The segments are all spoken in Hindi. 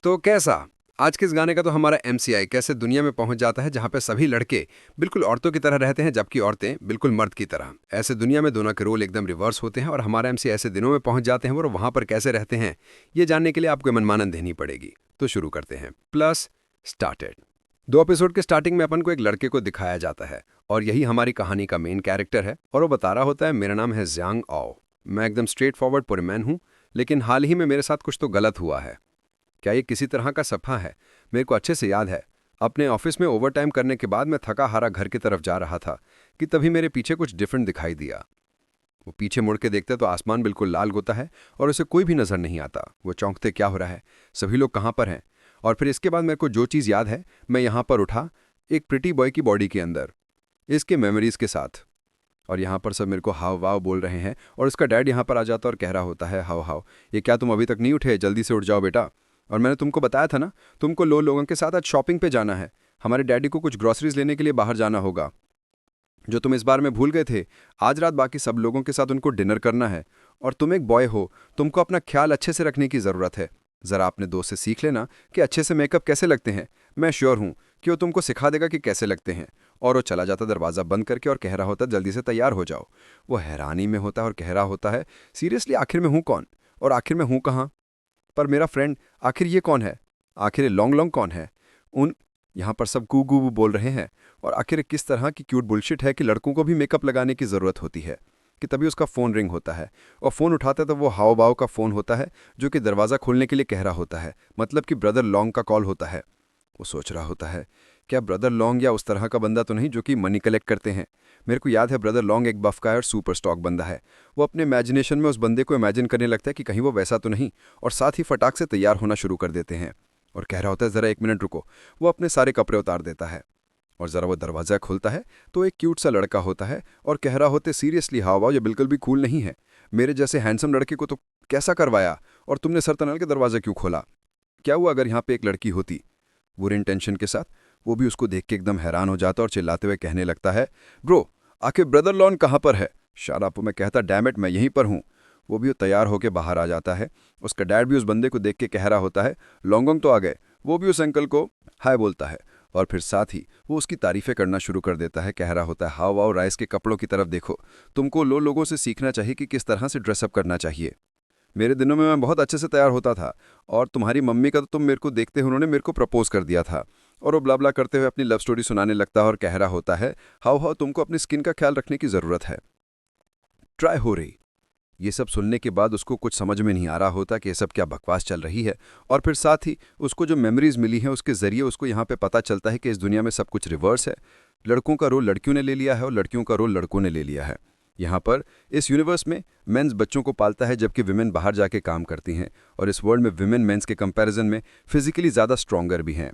तो कैसा? आज के इस गाने का तो हमारा एमसीआई कैसे दुनिया में पहुंच जाता है जहां पे सभी लड़के बिल्कुल औरतों की तरह रहते हैं जबकि औरतें बिल्कुल मर्द की तरह। ऐसे दुनिया में दोनों के रोल एकदम रिवर्स होते हैं और हमारा एमसी ऐसे दिनों में पहुंच जाते हैं और वहां पर कैसे रहते हैं ये जानने के लिए आपको मनमानन देनी पड़ेगी। तो शुरू करते हैं। Plus started. 2 एपिसोड के स्टार्टिंग में अपन को एक लड़के को दिखाया जाता है और यही हमारी कहानी का मेन कैरेक्टर है और वो बता रहा होता है मेरा नाम है ज्यांग आओ। मैं एकदम स्ट्रेट फॉरवर्ड पुरमैन हूँ, लेकिन हाल ही में मेरे साथ कुछ तो गलत हुआ है। क्या ये किसी तरह का सपना है? मेरे को अच्छे से याद है, अपने ऑफिस में ओवरटाइम करने के बाद मैं थका हारा घर की तरफ जा रहा था कि तभी मेरे पीछे कुछ डिफरेंट दिखाई दिया। वो पीछे मुड़ के देखते तो आसमान बिल्कुल लाल होता है और उसे कोई भी नजर नहीं आता। वो चौंकते क्या हो रहा है, सभी लोग कहाँ पर हैं? और फिर इसके बाद मेरे को जो चीज़ याद है, मैं यहाँ पर उठा एक प्रिटी बॉय की बॉडी के अंदर, इसके मेमोरीज के साथ। और यहाँ पर सब मेरे को हाव वाव बोल रहे हैं और उसका डैड यहाँ पर आ जाता और कह रहा होता है हाव हाव, ये क्या तुम अभी तक नहीं उठे? जल्दी से उठ जाओ बेटा। और मैंने तुमको बताया था ना, तुमको लोगों के साथ आज शॉपिंग पे जाना है। हमारे डैडी को कुछ ग्रोसरीज लेने के लिए बाहर जाना होगा, जो तुम इस बार में भूल गए थे। आज रात बाकी सब लोगों के साथ उनको डिनर करना है। और तुम एक बॉय हो, तुमको अपना ख्याल अच्छे से रखने की ज़रूरत है। ज़रा अपने दोस्त से सीख लेना कि अच्छे से मेकअप कैसे लगते हैं। मैं श्योर हूँ कि वो तुमको सिखा देगा कि कैसे लगते हैं। और वो चला जाता दरवाज़ा बंद करके और कह रहा होता जल्दी से तैयार हो जाओ। वो हैरानी में होता है और कह रहा होता है सीरियसली आखिर में हूँ कौन, और आखिर में हूँ कहाँ? पर मेरा फ्रेंड, आखिर ये कौन है? आखिर ये लॉन्ग लॉन्ग कौन है? उन यहाँ पर सब गू गू बोल रहे हैं। और आखिर ये किस तरह की क्यूट बुलशिट है कि लड़कों को भी मेकअप लगाने की ज़रूरत होती है? कि तभी उसका फ़ोन रिंग होता है और फ़ोन उठाता है तो वो हाव भाव का फ़ोन होता है जो कि दरवाज़ा खोलने के लिए कह रहा होता है, मतलब कि ब्रदर लॉन्ग का कॉल होता है। वो सोच रहा होता है क्या ब्रदर लॉन्ग या उस तरह का बंदा तो नहीं जो कि मनी कलेक्ट करते हैं? मेरे को याद है ब्रदर लॉन्ग एक बफ का है और सुपर स्टॉक बंदा है। वो अपने इमेजिनेशन में उस बंदे को इमेजिन करने लगता है कि कहीं वो वैसा तो नहीं, और साथ ही फटाक से तैयार होना शुरू कर देते हैं। और कह रहा होता है ज़रा 1 मिनट रुको। वो अपने सारे कपड़े उतार देता है और ज़रा वो दरवाज़ा खोलता है तो एक क्यूट सा लड़का होता है और कह रहा होते सीरियसली हाव ये बिल्कुल भी कूल नहीं है। मेरे जैसे हैंडसम लड़के को तो कैसा करवाया, और तुमने सर तनल के दरवाज़ा क्यों खोला? क्या हुआ अगर यहाँ पे एक लड़की होती? बुरे इंटेंशन के साथ। वो भी उसको देख के एकदम हैरान हो जाता और चिल्लाते हुए कहने लगता है ब्रो, आखिर ब्रदर लॉन कहाँ पर है? शारापो में कहता डैमेट मैं यहीं पर हूँ। वो भी तैयार होकर बाहर आ जाता है। उसका डैड भी उस बंदे को देख के कह रहा होता है लॉन्गोंग तो आ गए। वो भी उस अंकल को हाय बोलता है और फिर साथ ही वो उसकी तारीफें करना शुरू कर देता है। कह रहा होता है हाव वाव राइस के कपड़ों की तरफ देखो, तुमको लोगों से सीखना चाहिए कि किस तरह से ड्रेसअप करना चाहिए। मेरे दिनों में मैं बहुत अच्छे से तैयार होता था और तुम्हारी मम्मी का तो तुम मेरे को देखते उन्होंने मेरे को प्रपोज कर दिया था। और वो ब्ला करते हुए अपनी लव स्टोरी सुनाने लगता है और कह रहा होता है हाउ हाउ तुमको अपनी स्किन का ख्याल रखने की ज़रूरत है, ट्राई हो रही। ये सब सुनने के बाद उसको कुछ समझ में नहीं आ रहा होता कि ये सब क्या बकवास चल रही है। और फिर साथ ही उसको जो मेमोरीज मिली हैं उसके ज़रिए उसको यहाँ पे पता चलता है कि इस दुनिया में सब कुछ रिवर्स है। लड़कों का रोल लड़कियों ने ले लिया है और लड़कियों का रोल लड़कों ने ले लिया है। यहाँ पर इस यूनिवर्स में मेंस बच्चों को पालता है जबकि विमेन बाहर जाके काम करती हैं, और इस वर्ल्ड में विमेन मेंस के कंपैरिजन में फिजिकली ज़्यादा स्ट्रॉन्गर भी हैं।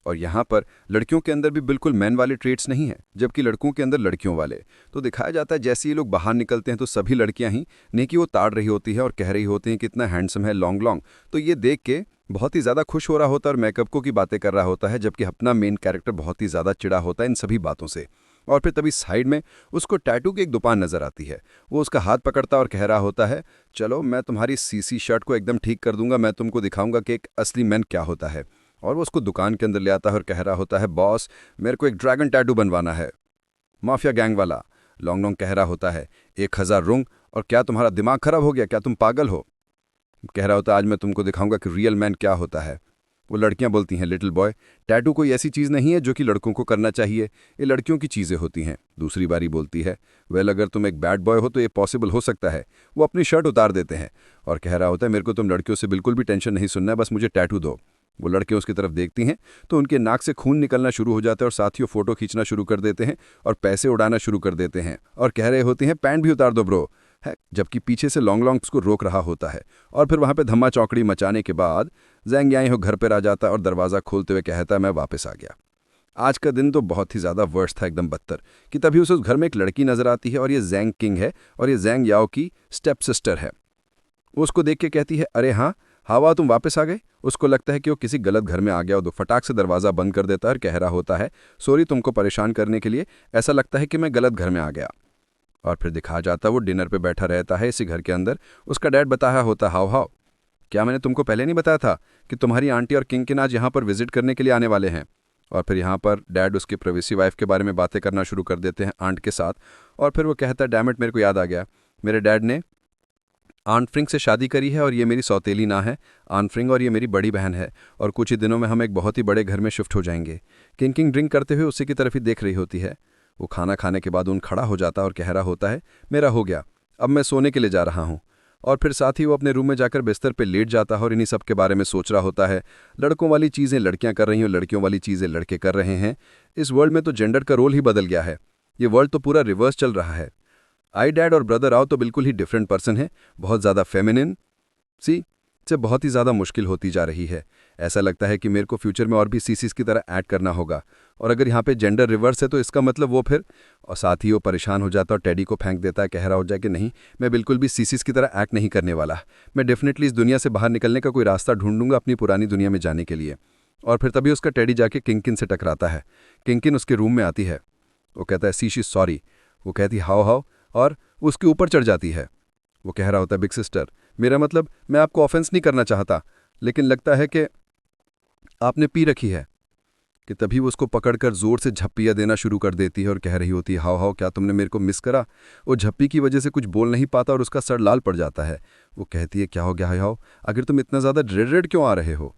और यहाँ पर लड़कियों के अंदर भी बिल्कुल मैन वाले ट्रेट्स नहीं हैं जबकि लड़कों के अंदर लड़कियों वाले। तो दिखाया जाता है जैसे ये लोग बाहर निकलते हैं तो सभी लड़कियां ही नेकी वो ताड़ रही होती है और कह रही होती हैं कितना हैंडसम है लॉन्ग लॉन्ग। तो ये देख के बहुत ही ज़्यादा खुश हो रहा होता है और मेकअप को की बातें कर रहा होता है, जबकि अपना मेन कैरेक्टर बहुत ही ज़्यादा चिढ़ा होता है इन सभी बातों से। और फिर तभी साइड में उसको टैटू की एक दुकान नजर आती है। वो उसका हाथ पकड़ता और कह रहा होता है चलो मैं तुम्हारी सीसी शर्ट को एकदम ठीक कर दूंगा, मैं तुमको दिखाऊंगा कि एक असली मैन क्या होता है। और वो उसको दुकान के अंदर ले आता है और कह रहा होता है बॉस मेरे को एक ड्रैगन टैटू बनवाना है, माफिया गैंग वाला। लॉन्ग लॉन्ग कह रहा होता है 1000 रुंग, और क्या तुम्हारा दिमाग खराब हो गया, क्या तुम पागल हो? कह रहा होता है आज मैं तुमको दिखाऊंगा कि रियल मैन क्या होता है। वो लड़कियां बोलती हैं लिटिल बॉय टैटू कोई ऐसी चीज़ नहीं है जो कि लड़कों को करना चाहिए, ये लड़कियों की चीज़ें होती हैं। दूसरी बारी बोलती है वेल अगर तुम एक बैड बॉय हो तो ये पॉसिबल हो सकता है। वो अपनी शर्ट उतार देते हैं और कह रहा होता है मेरे को तुम लड़कियों से बिल्कुल भी टेंशन नहीं सुनना है, बस मुझे टैटू दो। वो लड़के उसकी तरफ देखती हैं तो उनके नाक से खून निकलना शुरू हो जाता है और साथ ही वो फोटो खींचना शुरू कर देते हैं और पैसे उड़ाना शुरू कर देते हैं और कह रहे होते हैं पैंट भी उतार दो ब्रो है, जबकि पीछे से लॉन्ग लॉन्ग उसको रोक रहा होता है। और फिर वहां पे धम्मा चौकड़ी मचाने के बाद जैंग याई हो घर पर आ जाता है और दरवाज़ा खोलते हुए कहता है मैं वापस आ गया। आज का दिन तो बहुत ही ज़्यादा वर्ष था, एकदम बदतर। कि तभी उसे उस घर में एक लड़की नजर आती है और ये जैंग किंग है और ये जैंग याओ की स्टेप सिस्टर है। वो उसको देख के कहती है अरे हाँ हवा तुम वापस आ गए। उसको लगता है कि वो किसी गलत घर में आ गया और फटाक से दरवाज़ा बंद कर देता है और कह रहा होता है सॉरी तुमको परेशान करने के लिए, ऐसा लगता है कि मैं गलत घर में आ गया। और फिर दिखाया जाता है वो डिनर पे बैठा रहता है इसी घर के अंदर। उसका डैड बताया होता हाव हाव क्या मैंने तुमको पहले नहीं बताया था कि तुम्हारी आंटी और किंकिन आज यहाँ पर विजिट करने के लिए आने वाले हैं? और फिर यहाँ पर डैड उसकी प्रिवेसी वाइफ के बारे में बातें करना शुरू कर देते हैं आंट के साथ। और फिर वो कहता है, डैमिट, मेरे को याद आ गया, मेरे डैड ने आंट फ्रिंग से शादी करी है और ये मेरी सौतेली ना है। आंट फ्रिंग और ये मेरी बड़ी बहन है और कुछ ही दिनों में हम एक बहुत ही बड़े घर में शिफ्ट हो जाएंगे। किंकिंग ड्रिंक करते हुए उसी की तरफ ही देख रही होती है। वो खाना खाने के बाद उन खड़ा हो जाता और कह रहा होता है, मेरा हो गया, अब मैं सोने के लिए जा रहा हूँ। और फिर साथ ही वो अपने रूम में जाकर बिस्तर पे लेट जाता है और इन्हीं सब के बारे में सोच रहा होता है। लड़कों वाली चीज़ें लड़कियां कर रही हैं और लड़कियों वाली चीज़ें लड़के कर रहे हैं। इस वर्ल्ड में तो जेंडर का रोल ही बदल गया है। ये वर्ल्ड तो पूरा रिवर्स चल रहा है। आई डैड और ब्रदर आओ तो बिल्कुल ही डिफरेंट पर्सन है, बहुत ज़्यादा फेमिनिन सी से बहुत ही ज़्यादा मुश्किल होती जा रही है। ऐसा लगता है कि मेरे को फ्यूचर में और भी सीसीस की तरह ऐड करना होगा। और अगर यहाँ पे जेंडर रिवर्स है तो इसका मतलब वो फिर, और साथ ही वो परेशान हो जाता और टेडी को फेंक देता है, कह रहा हो जाए कि नहीं, मैं बिल्कुल भी सीसीस की तरह एक्ट नहीं करने वाला। मैं डेफिनेटली इस दुनिया से बाहर निकलने का कोई रास्ता ढूंढूंगा अपनी पुरानी दुनिया में जाने के लिए। और फिर तभी उसका टेडी जाके किंकिन से टकराता है। किंकिन उसके रूम में आती है। वो कहता है, सी सॉरी। वो कहती हाउ हाउ और उसके ऊपर चढ़ जाती है। वो कह रहा होता है, बिग सिस्टर, मेरा मतलब मैं आपको ऑफेंस नहीं करना चाहता, लेकिन लगता है कि आपने पी रखी है। कि तभी वो उसको पकड़कर जोर से झप्पियाँ देना शुरू कर देती है और कह रही होती है, हाउ हाउ, क्या तुमने मेरे को मिस करा? वो झप्पी की वजह से कुछ बोल नहीं पाता और उसका सर लाल पड़ जाता है। वो कहती है, क्या हो गया हाउ, आखिर तुम इतना ज़्यादा रेड रेड क्यों आ रहे हो?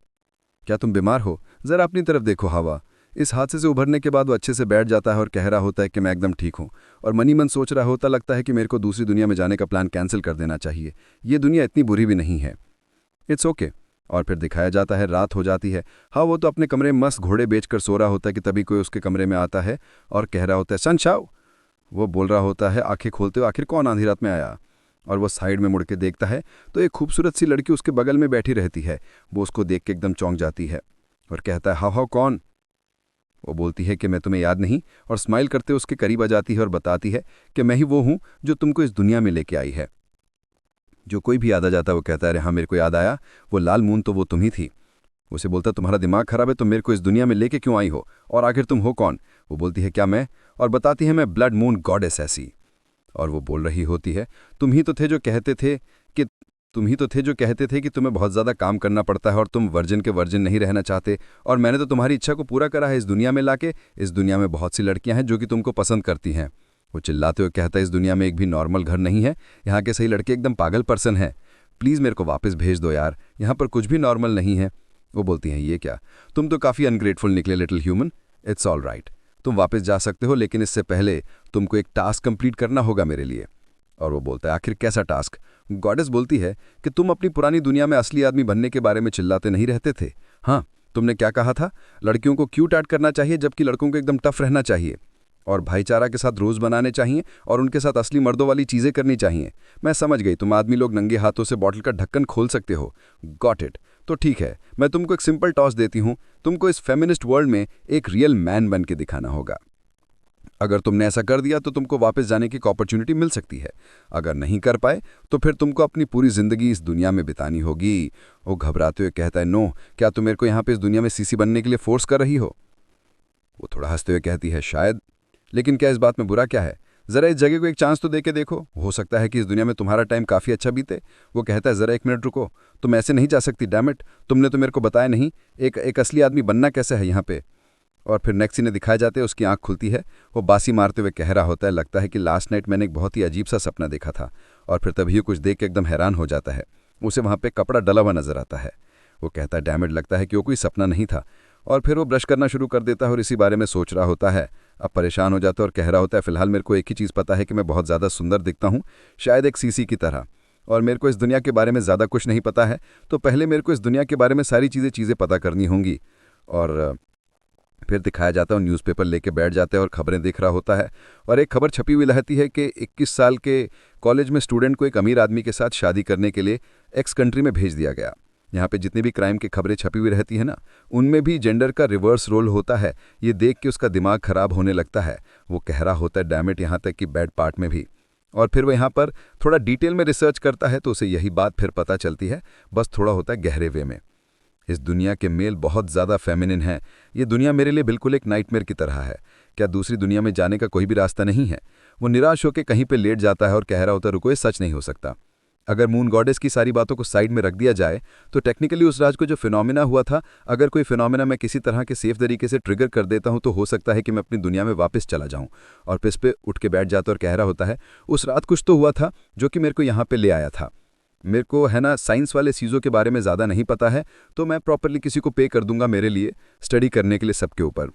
क्या तुम बीमार हो? ज़रा अपनी तरफ देखो हवा। इस हादसे से उभरने के बाद वो अच्छे से बैठ जाता है और कह रहा होता है कि मैं एकदम ठीक हूँ। और मनी मन सोच रहा होता, लगता है कि मेरे को दूसरी दुनिया में जाने का प्लान कैंसिल कर देना चाहिए। ये दुनिया इतनी बुरी भी नहीं है। It's okay. और फिर दिखाया जाता है रात हो जाती है। हाँ, वो तो अपने कमरे में मस्त घोड़े बेचकर सो रहा होता है कि तभी कोई उसके कमरे में आता है और कह रहा होता है, सनशाओ। वो बोल रहा होता है आंखें खोलते हुए, आखिर कौन आधी रात में आया? और वो साइड में मुड़ के देखता है तो एक खूबसूरत सी लड़की उसके बगल में बैठी रहती है। वो उसको देख के एकदम चौंक जाती है और कहता है, हाउ हाउ, कौन? वो बोलती है कि मैं तुम्हें याद नहीं, और स्माइल करते उसके करीब आ जाती है और बताती है कि मैं ही वो हूँ जो तुमको इस दुनिया में लेके आई है। जो कोई भी याद आ जाता है वो कहता है, अरे हाँ, मेरे को याद आया, वो लाल मून तो वो तुम ही थी। उसे बोलता, तुम्हारा दिमाग खराब है, तुम मेरे को इस दुनिया में लेके क्यों आई हो, और आखिर तुम हो कौन? वो बोलती है, क्या मैं? और बताती है, मैं ब्लड मून गॉडेस ऐसी। और वो बोल रही होती है, तुम ही तो थे जो कहते थे कि तुम्हें बहुत ज़्यादा काम करना पड़ता है और तुम वर्जिन के वर्जिन नहीं रहना चाहते, और मैंने तो तुम्हारी इच्छा को पूरा करा है इस दुनिया में लाके। इस दुनिया में बहुत सी लड़कियां हैं जो कि तुमको पसंद करती हैं। वो चिल्लाते हुए कहता है, इस दुनिया में एक भी नॉर्मल घर नहीं है, यहाँ के सही लड़के एकदम पागल पर्सन हैं। प्लीज़ मेरे को वापस भेज दो यार, यहाँ पर कुछ भी नॉर्मल नहीं है। वो बोलती हैं, ये क्या, तुम तो काफ़ी अनग्रेटफुल निकले little human. It's all right, तुम वापस जा सकते हो, लेकिन इससे पहले तुमको एक टास्क कंप्लीट करना होगा मेरे लिए। और वो बोलता है, आखिर कैसा टास्क? गॉडेस बोलती है कि तुम अपनी पुरानी दुनिया में असली आदमी बनने के बारे में चिल्लाते नहीं रहते थे? हाँ, तुमने क्या कहा था? लड़कियों को क्यूट ऐड करना चाहिए जबकि लड़कों को एकदम टफ रहना चाहिए, और भाईचारा के साथ रोज़ बनाने चाहिए, और उनके साथ असली मर्दों वाली चीज़ें करनी चाहिए। मैं समझ गई, तुम आदमी लोग नंगे हाथों से बॉटल का ढक्कन खोल सकते हो। Got it. तो ठीक है, मैं तुमको एक सिंपल टॉस देती हूँ, तुमको इस फेमिनिस्ट वर्ल्ड में एक रियल मैन बन के दिखाना होगा। अगर तुमने ऐसा कर दिया तो तुमको वापस जाने की अपॉर्चुनिटी मिल सकती है। अगर नहीं कर पाए तो फिर तुमको अपनी पूरी जिंदगी इस दुनिया में बितानी होगी। वो घबराते हुए कहता है, नो, क्या तुम मेरे को यहाँ पे इस दुनिया में सीसी बनने के लिए फोर्स कर रही हो? वो थोड़ा हंसते हुए कहती है, शायद, लेकिन क्या इस बात में बुरा क्या है? ज़रा इस जगह को एक चांस तो दे के देखो, हो सकता है कि इस दुनिया में तुम्हारा टाइम काफ़ी अच्छा बीते। वो कहता है, ज़रा एक मिनट रुको, तुम ऐसे नहीं जा सकती, डैमिट, तुमने तो मेरे को बताया नहीं एक असली आदमी बनना कैसे है यहाँ पे। और फिर नेक्स्ट सीन दिखाए जाते हैं, उसकी आंख खुलती है। वो बासी मारते हुए कह रहा होता है, लगता है कि लास्ट नाइट मैंने एक बहुत ही अजीब सा सपना देखा था। और फिर तभी कुछ देख के एकदम हैरान हो जाता है। उसे वहाँ पे कपड़ा डला हुआ नजर आता है। वो कहता है, डैमेड, लगता है कि वो कोई सपना नहीं था। और फिर वो ब्रश करना शुरू कर देता है और इसी बारे में सोच रहा होता है। अब परेशान हो जाता है और कह रहा होता है, फिलहाल मेरे को एक ही चीज़ पता है कि मैं बहुत ज़्यादा सुंदर दिखता हूँ, शायद एक सीसी की तरह, और मेरे को इस दुनिया के बारे में ज़्यादा कुछ नहीं पता है, तो पहले मेरे को इस दुनिया के बारे में सारी चीज़ें पता करनी होंगी। और फिर दिखाया जाता है, न्यूज़पेपर लेके बैठ जाता है और खबरें देख रहा होता है। और एक खबर छपी हुई रहती है कि 21 साल के कॉलेज में स्टूडेंट को एक अमीर आदमी के साथ शादी करने के लिए एक्स कंट्री में भेज दिया गया। यहाँ पे जितनी भी क्राइम की खबरें छपी हुई रहती है ना, उनमें भी जेंडर का रिवर्स रोल होता है। ये देख के उसका दिमाग खराब होने लगता है। वो कह रहा होता है, डैमेट, यहाँ तक कि बैड पार्ट में भी। और फिर वो यहाँ पर थोड़ा डिटेल में रिसर्च करता है तो उसे यही बात फिर पता चलती है, बस थोड़ा होता है गहरे वे में। इस दुनिया के मेल बहुत ज़्यादा फेमिनिन हैं। ये दुनिया मेरे लिए बिल्कुल एक नाइटमेयर की तरह है। क्या दूसरी दुनिया में जाने का कोई भी रास्ता नहीं है? वो निराश होकर कहीं पे लेट जाता है और कह रहा होता है, रुको, ये सच नहीं हो सकता। अगर मून गॉडेस की सारी बातों को साइड में रख दिया जाए तो टेक्निकली उस रात को जो फिनोमिना हुआ था, अगर कोई फिनोमिना मैं किसी तरह के सेफ तरीके से ट्रिगर कर देता हूं तो हो सकता है कि मैं अपनी दुनिया में वापस चला जाऊं और पिस पे उठ के बैठ जाता और कह रहा होता है उस रात कुछ तो हुआ था जो कि मेरे को यहाँ पे ले आया था। मेरे को है ना साइंस वाले चीज़ों के बारे में ज़्यादा नहीं पता है, तो मैं प्रॉपरली किसी को पे कर दूंगा मेरे लिए स्टडी करने के लिए सबके ऊपर।